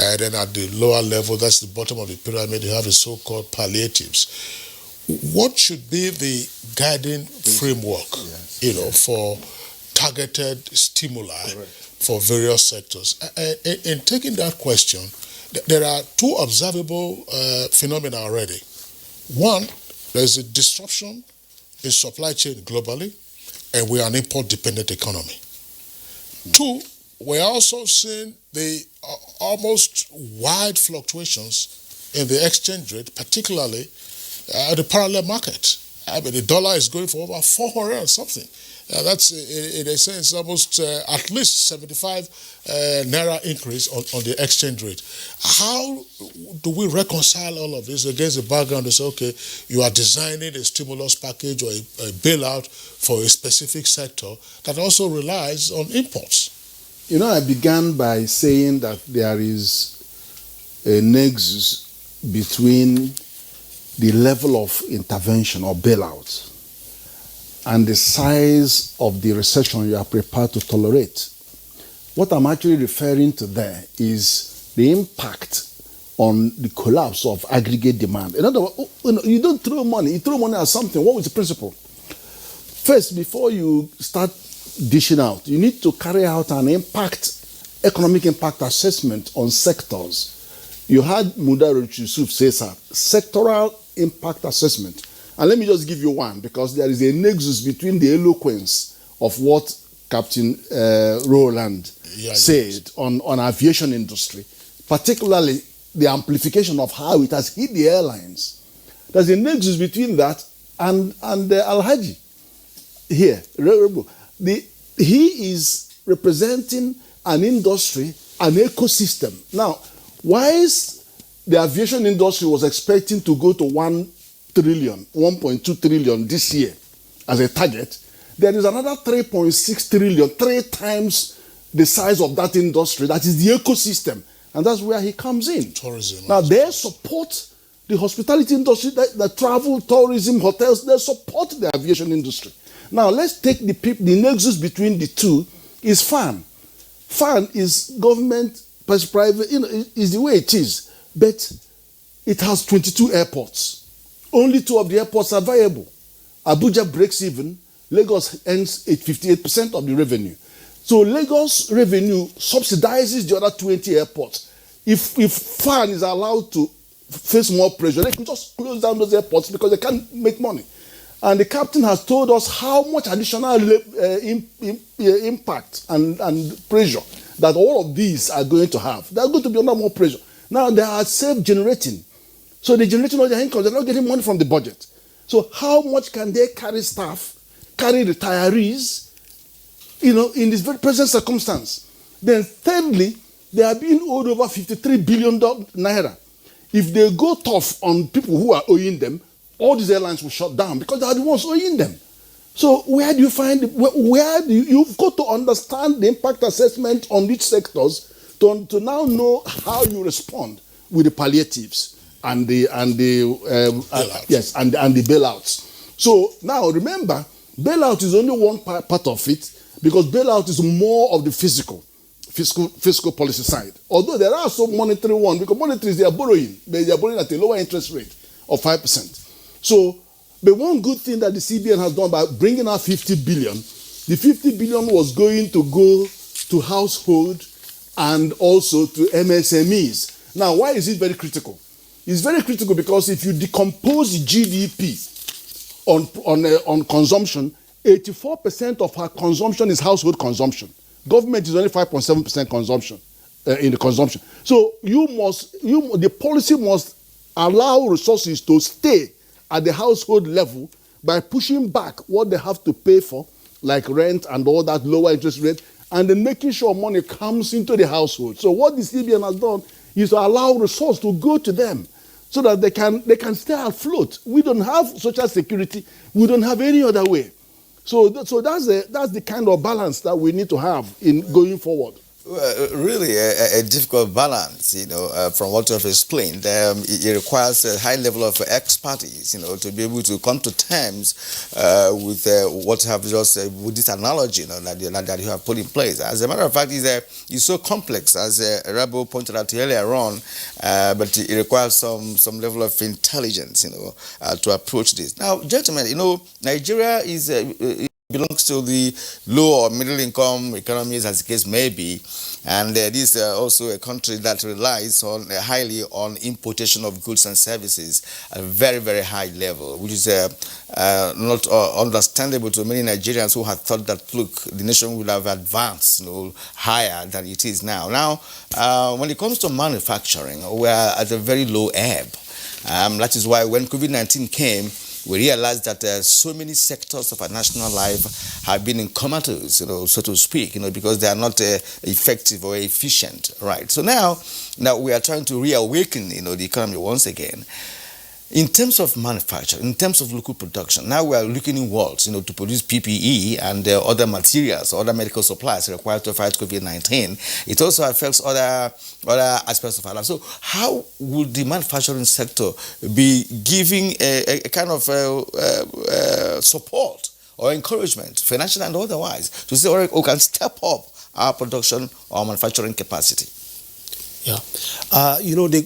and then at the lower level, that's the bottom of the pyramid, you have the so-called palliatives. What should be the guiding framework, for targeted stimuli for various sectors? In taking that question, there are two observable phenomena already. One, there's a disruption in supply chain globally, and we are an import-dependent economy. Two, we're also seeing the almost wide fluctuations in the exchange rate, particularly the parallel market. I mean, the dollar is going for over 400 and something. That's, in a sense, almost at least 75 naira increase on the exchange rate. How do we reconcile all of this against the background to say, okay, you are designing a stimulus package or a bailout for a specific sector that also relies on imports? I began by saying that there is a nexus between the level of intervention or bailout and the size of the recession you are prepared to tolerate. What I'm actually referring to there is the impact on the collapse of aggregate demand. In other words, you don't throw money, you throw money at something. What was the principle? First, before you start dishing out, you need to carry out an economic impact assessment on sectors. You had Mudar Yusuf say that, sectoral impact assessment. And let me just give you one, because there is a nexus between the eloquence of what Captain Roland said on aviation industry, particularly the amplification of how it has hit the airlines. There's a nexus between that and Al-Haji here. He is representing an industry, an ecosystem. Now, whilst the aviation industry was expecting to go to 1.2 trillion this year as a target, there is another 3.6 trillion, 3 times the size of that industry. That is the ecosystem. And that's where he comes in. Tourism. Now, they support the hospitality industry, the travel, tourism, hotels, they support the aviation industry. Now, let's take the nexus between the two is FAN. FAN is government plus private, is the way it is. But it has 22 airports. Only 2 of the airports are viable. Abuja breaks even. Lagos earns 58% of the revenue. So Lagos revenue subsidizes the other 20 airports. If FAN is allowed to face more pressure, they can just close down those airports because they can't make money. And the captain has told us how much additional impact and pressure that all of these are going to have. They're going to be under more pressure. Now they are self-generating. So they're generating all their income. They're not getting money from the budget. So how much can they carry staff, carry retirees, in this very present circumstance? Then thirdly, they are being owed over 53 billion naira. If they go tough on people who are owing them, all these airlines will shut down because they are the ones owing them. So where do you find, you've got to understand the impact assessment on each sectors to now know how you respond with the palliatives and the bailouts. So now remember, bailout is only one part of it, because bailout is more of the fiscal policy side. Although there are some monetary ones, because monetary they are borrowing at a lower interest rate of 5%. So, but one good thing that the CBN has done by bringing out 50 billion, the 50 billion was going to go to household and also to MSMEs. Now, why is it very critical? It's very critical because if you decompose the GDP on consumption, 84% of our consumption is household consumption. Government is only 5.7% consumption in the consumption. So the policy must allow resources to stay at the household level by pushing back what they have to pay for, like rent and all that lower interest rate, and then making sure money comes into the household. So what the CBN has done is to allow resources to go to them so that they can stay afloat. We don't have social security. We don't have any other way. So that's the kind of balance that we need to have in going forward. Well, really a difficult balance, from what you have explained. It requires a high level of expertise, to be able to come to terms with what you have just with this analogy, that you have put in place. As a matter of fact, it's so complex, as Rabo pointed out earlier on, but it requires some level of intelligence, to approach this. Now, gentlemen, Nigeria belongs to the low or middle income economies, as the case may be, and this is also a country that relies highly on importation of goods and services at a very, very high level, which is not understandable to many Nigerians who had thought that, look, the nation would have advanced higher than it is now. Now, when it comes to manufacturing, we are at a very low ebb. That is why when COVID-19 came, we realized that so many sectors of our national life have been in comatose, so to speak, because they are not effective or efficient, right? So now we are trying to reawaken, the economy once again. In terms of manufacturing, in terms of local production, now we are looking inwards, to produce PPE and other materials, other medical supplies required to fight COVID-19. It also affects other aspects of our life. So how would the manufacturing sector be giving a kind of support or encouragement, financial and otherwise, to say, all right, we can step up our production or manufacturing capacity? Yeah.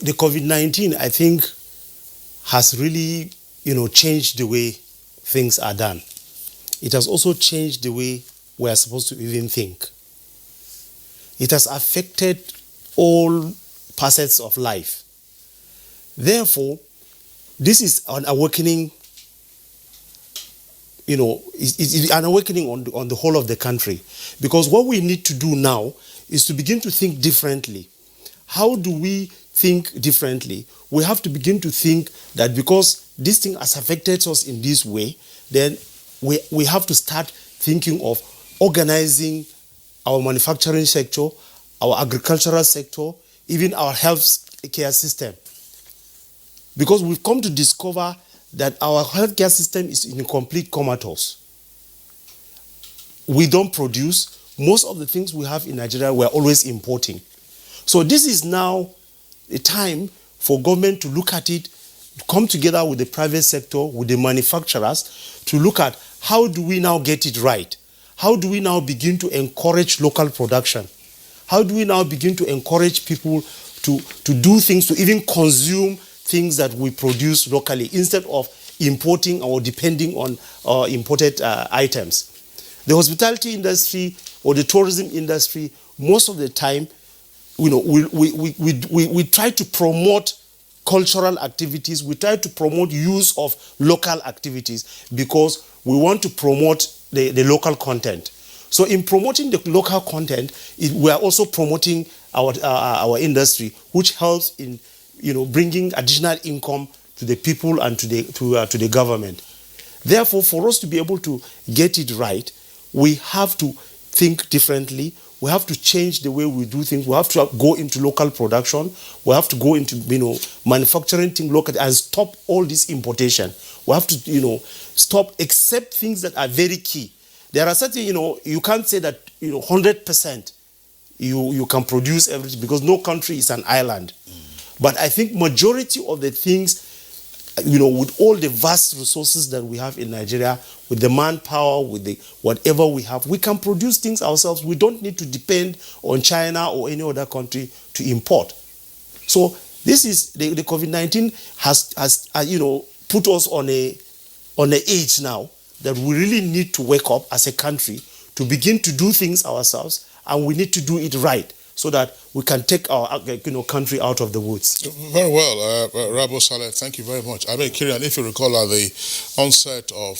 The COVID-19, I think, has really, changed the way things are done. It has also changed the way we are supposed to even think. It has affected all facets of life. Therefore, this is an awakening, it's an awakening on the whole of the country. Because what we need to do now is to begin to think differently. How do we think differently? We have to begin to think that because this thing has affected us in this way, then we have to start thinking of organizing our manufacturing sector, our agricultural sector, even our health care system. Because we've come to discover that our healthcare system is in a complete comatose. We don't produce. Most of the things we have in Nigeria, we're always importing. So this is now a time for government to look at it, to come together with the private sector, with the manufacturers, to look at how do we now get it right? How do we now begin to encourage local production? How do we now begin to encourage people to do things, to even consume things that we produce locally instead of importing or depending on imported items? The hospitality industry or the tourism industry, most of the time, we try to promote cultural activities, we try to promote use of local activities because we want to promote the local content. So in promoting the local content, we are also promoting our industry, which helps in bringing additional income to the people and to the government. Therefore, for us to be able to get it right, we have to think differently. We have to change the way we do things. We have to go into local production. We have to go into manufacturing things locally and stop all this importation. We have to stop, except things that are very key. There are certain you can't say that 100% you can produce everything because no country is an island. But I think majority of the things, with all the vast resources that we have in Nigeria, with the manpower, with the whatever we have, we can produce things ourselves. We don't need to depend on China or any other country to import. So this is the COVID-19 has put us on a age now that we really need to wake up as a country to begin to do things ourselves, and we need to do it right so that we can take our country out of the woods. Very well, Rabo Saleh, thank you very much. I mean, Kirian, if you recall at the onset of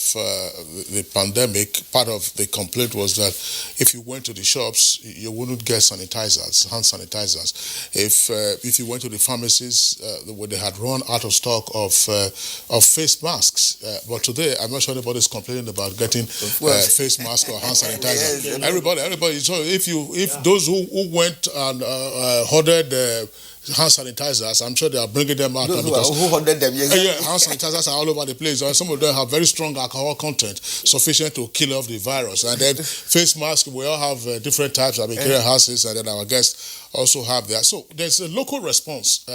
the pandemic, part of the complaint was that if you went to the shops, you wouldn't get sanitizers, hand sanitizers. If you went to the pharmacies, they had run out of stock of face masks. But today, I'm not sure anybody's complaining about getting face mask or hand sanitizer. Yes, everybody. So if those who went and hoarded hand sanitizers, I'm sure they are bringing them out. Who hoarded them? Yeah, hand sanitizers are all over the place. Some of them have very strong alcohol content, sufficient to kill off the virus. And then face masks, we all have different types. I mean, Kirian has this, and then our guests also have that. So there's a local response to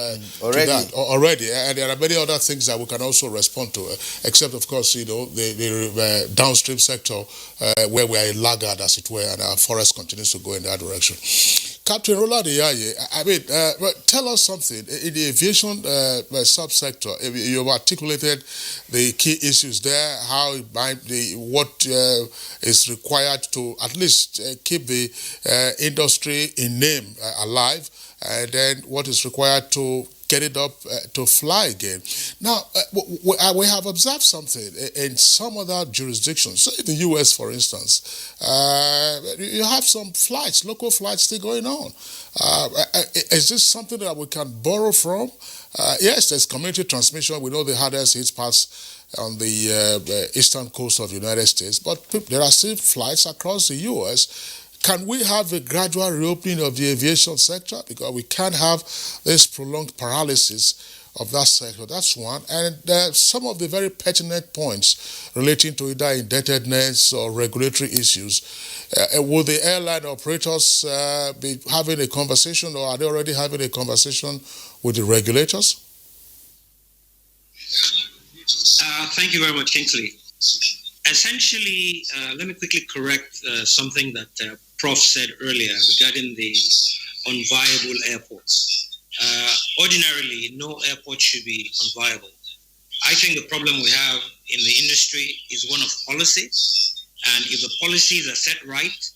that already, and there are many other things that we can also respond to, except, of course, the downstream sector where we are a laggard, as it were, and our forest continues to go in that direction. Captain Roland Iyaye, I mean, tell us something. In the aviation subsector, you've articulated the key issues there, how it might be, what is required to at least keep the industry in name alive, and then what is required to get it up to fly again. Now, we have observed something in some other jurisdictions. So in the U.S., for instance, you have some flights, local flights still going on. Is this something that we can borrow from? Yes, there's community transmission. We know the hardest hit parts on the eastern coast of the United States, but there are still flights across the U.S. Can we have a gradual reopening of the aviation sector? Because we can't have this prolonged paralysis of that sector. That's one. And some of the very pertinent points relating to either indebtedness or regulatory issues. Will the airline operators be having a conversation, or are they already having a conversation with the regulators? Thank you very much, Kingsley. Essentially, let me quickly correct something that Prof said earlier regarding the unviable airports. Ordinarily, no airport should be unviable. I think the problem we have in the industry is one of policy. And if the policies are set right,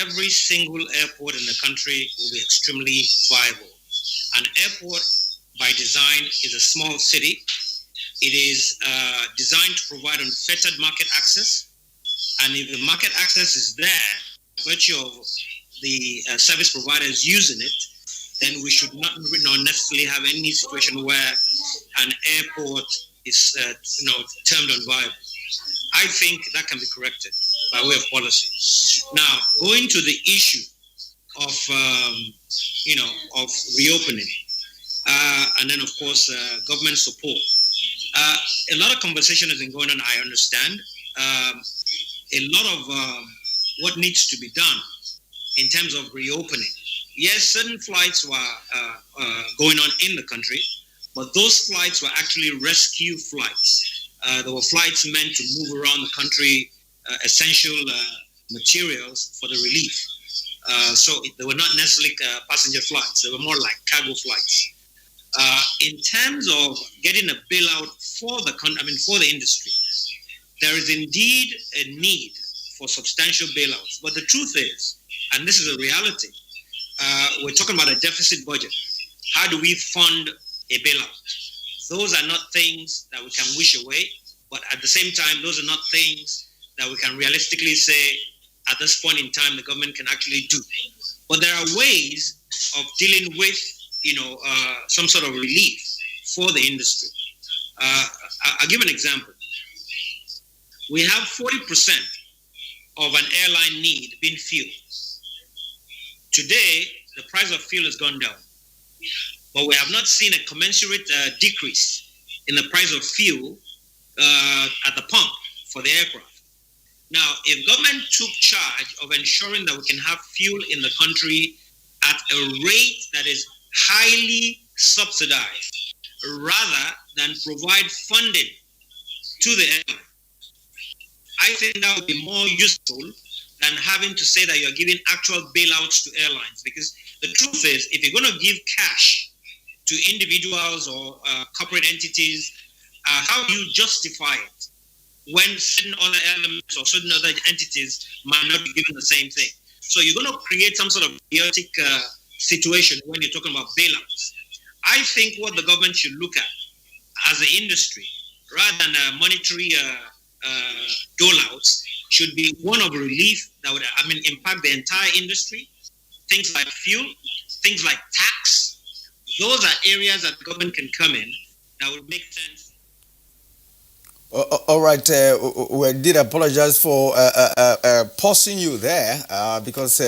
every single airport in the country will be extremely viable. An airport, by design, is a small city. It is designed to provide unfettered market access. And if the market access is there, by virtue of the service providers using it, then we should not necessarily have any situation where an airport is termed unviable. I think that can be corrected by way of policy. Now, going to the issue of reopening, and then of course government support. A lot of conversation has been going on. I understand a lot of what needs to be done in terms of reopening. Yes, certain flights were going on in the country, but those flights were actually rescue flights. There were flights meant to move around the country, essential materials for the relief. So they were not necessarily passenger flights. They were more like cargo flights. In terms of getting a bailout for the industry, there is indeed a need for substantial bailouts. But the truth is, and this is a reality, we're talking about a deficit budget. How do we fund a bailout? Those are not things that we can wish away, but at the same time, those are not things that we can realistically say at this point in time the government can actually do. But there are ways of dealing with, some sort of relief for the industry. I'll give an example. We have 40% of an airline need being fuel. Today, the price of fuel has gone down, but we have not seen a commensurate decrease in the price of fuel at the pump for the aircraft. Now, if government took charge of ensuring that we can have fuel in the country at a rate that is highly subsidized, rather than provide funding to the airline, I think that would be more useful than having to say that you're giving actual bailouts to airlines. Because the truth is, if you're going to give cash to individuals or corporate entities, how do you justify it when certain other elements or certain other entities might not be given the same thing? So you're going to create some sort of chaotic situation when you're talking about bailouts. I think what the government should look at as the industry, rather than monetary doleouts, should be one of relief that would impact the entire industry. Things like fuel, things like tax. Those are areas that the government can come in that would make sense. All right, we did apologize for pausing you there because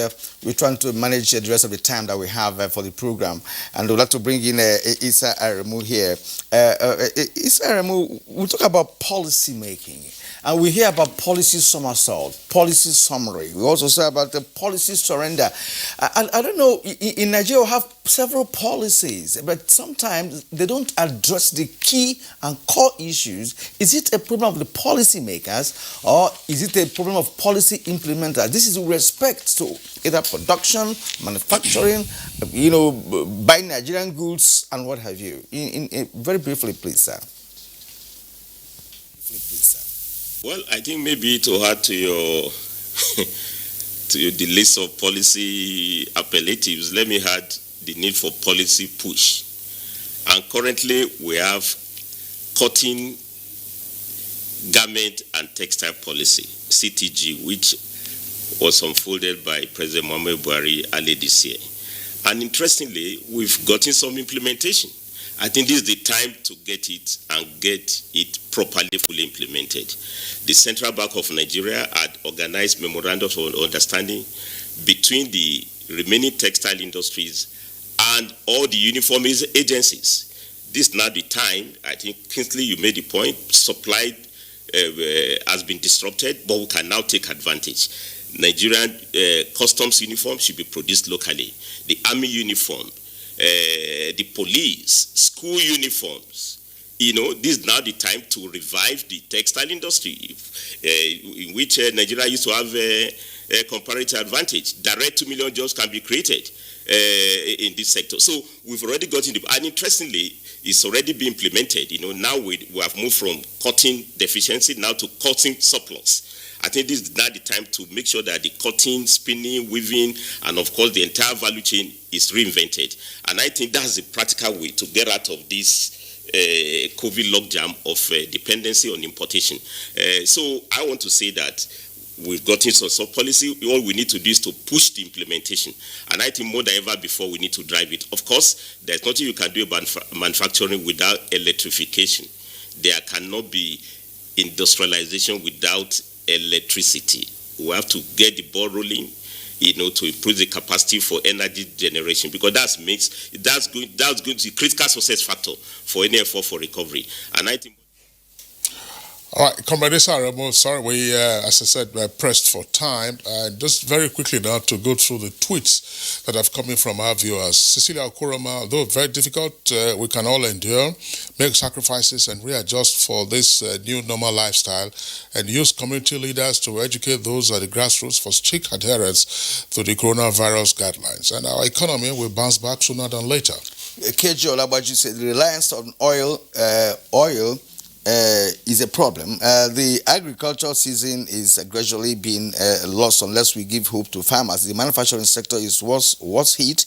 we're trying to manage the rest of the time that we have for the program, and we'd like to bring in Issa Aremu here. Issa Aremu, we talk about policy making, and we hear about policy somersault, policy summary. We also say about the policy surrender. I don't know, in Nigeria we have several policies, but sometimes they don't address the key and core issues. Is it a problem of the policy makers, or is it a problem of policy implementers? This is with respect to either production, manufacturing, buying Nigerian goods and what have you. Very briefly, please, sir. Well, I think maybe to add to your the list of policy appellatives, let me add the need for policy push. And currently we have cotton, garment and textile policy, CTG, which was unfolded by President Muhammadu Buhari earlier this year. And interestingly, we've gotten some implementation. I think this is the time to get it and get it properly fully implemented. The Central Bank of Nigeria had organized memorandums of understanding between the remaining textile industries and all the uniform agencies. This is now the time. I think, Kingsley, you made the point, supply has been disrupted, but we can now take advantage. Nigerian customs uniform should be produced locally. The army uniform, the police, school uniforms. This is now the time to revive the textile industry, in which Nigeria used to have comparative advantage. Direct 2 million jobs can be created in this sector. So we've already gotten and interestingly, it's already been implemented. Now we have moved from cutting deficiency now to cutting surplus. I think this is now the time to make sure that the cutting, spinning, weaving, and of course the entire value chain is reinvented. And I think that's the practical way to get out of this COVID logjam of dependency on importation. So I want to say that we've gotten some policy. All we need to do is to push the implementation. And I think more than ever before, we need to drive it. Of course, there's nothing you can do about manufacturing without electrification. There cannot be industrialization without electricity. We have to get the ball rolling, to improve the capacity for energy generation, because that's going to be a critical success factor for any effort for recovery. And I think. All right, Comrade Saramo, sorry, we, as I said, pressed for time. Just very quickly now to go through the tweets that have come in from our viewers. Cecilia Okoroma, though very difficult, we can all endure, make sacrifices and readjust for this new normal lifestyle, and use community leaders to educate those at the grassroots for strict adherence to the coronavirus guidelines. And our economy will bounce back sooner than later. KJ Olabaji said the reliance on oil is a problem. The agricultural season is gradually being lost unless we give hope to farmers. The manufacturing sector is worse hit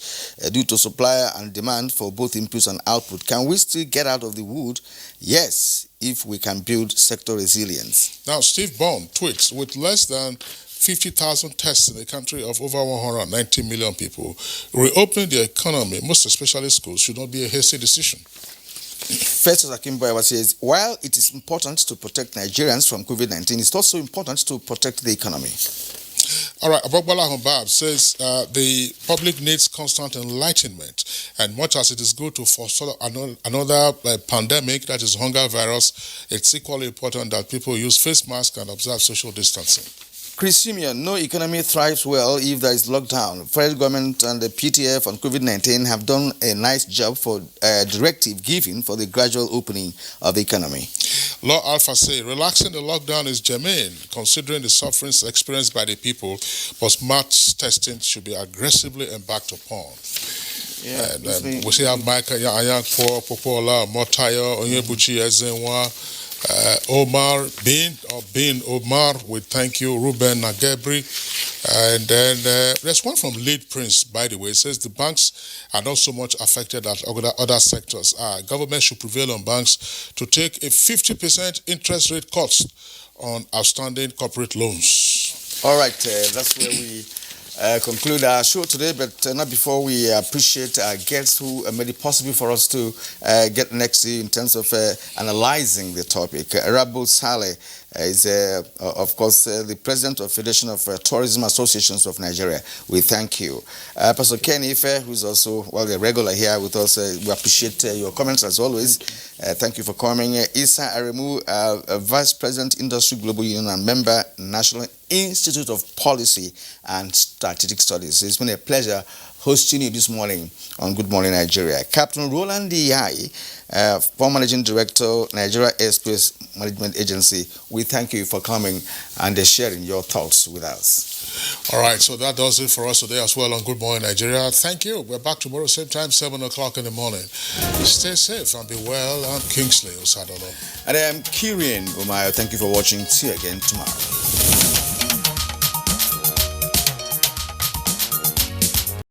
due to supply and demand for both inputs and output. Can we still get out of the wood? Yes, if we can build sector resilience. Now, Steve Bond tweets, with less than 50,000 tests in a country of over 190 million people, reopening the economy, most especially schools, should not be a hasty decision. Festus Akimboewa says, while it is important to protect Nigerians from COVID-19, it's also important to protect the economy. All right, Abogbala Humbab says the public needs constant enlightenment, and much as it is good to forestall another pandemic, that is hunger virus, it's equally important that people use face masks and observe social distancing. Chris Simeon, no economy thrives well if there is lockdown. Federal government and the PTF on COVID-19 have done a nice job for directive giving for the gradual opening of the economy. Law Alpha say relaxing the lockdown is germane, considering the sufferings experienced by the people, but mass testing should be aggressively embarked upon. Yeah, and we see how Michael Ayankpo, Popola, Motayo, Onyebuchi, Ezenwa, Omar, we thank you, Ruben Nagebri. And then there's one from Lead Prince, by the way. It says the banks are not so much affected as other sectors. Government should prevail on banks to take a 50% interest rate cut on outstanding corporate loans. All right, that's where we conclude our show today, but not before we appreciate our guests who made it possible for us to get next to you in terms of analyzing the topic. Rabu Saleh is, of course, the president of Federation of Tourism Associations of Nigeria. We thank you. Pastor Ken Ife, who's also, the regular here with us, we appreciate your comments as always. Thank you for coming. Isa Aremu, Vice President, Industry Global Union and member, National Institute of Policy and Strategic Studies. It's been a pleasure hosting you this morning on Good Morning Nigeria. Captain Roland Iyai, former Managing Director, Nigeria Airspace Management Agency, we thank you for coming and sharing your thoughts with us. All right, so that does it for us today as well on Good Morning Nigeria. Thank you. We're back tomorrow, same time, 7 o'clock in the morning. Stay safe and be well. I'm Kingsley Osadolo. And I am Kirian Umayo. Thank you for watching. See you again tomorrow.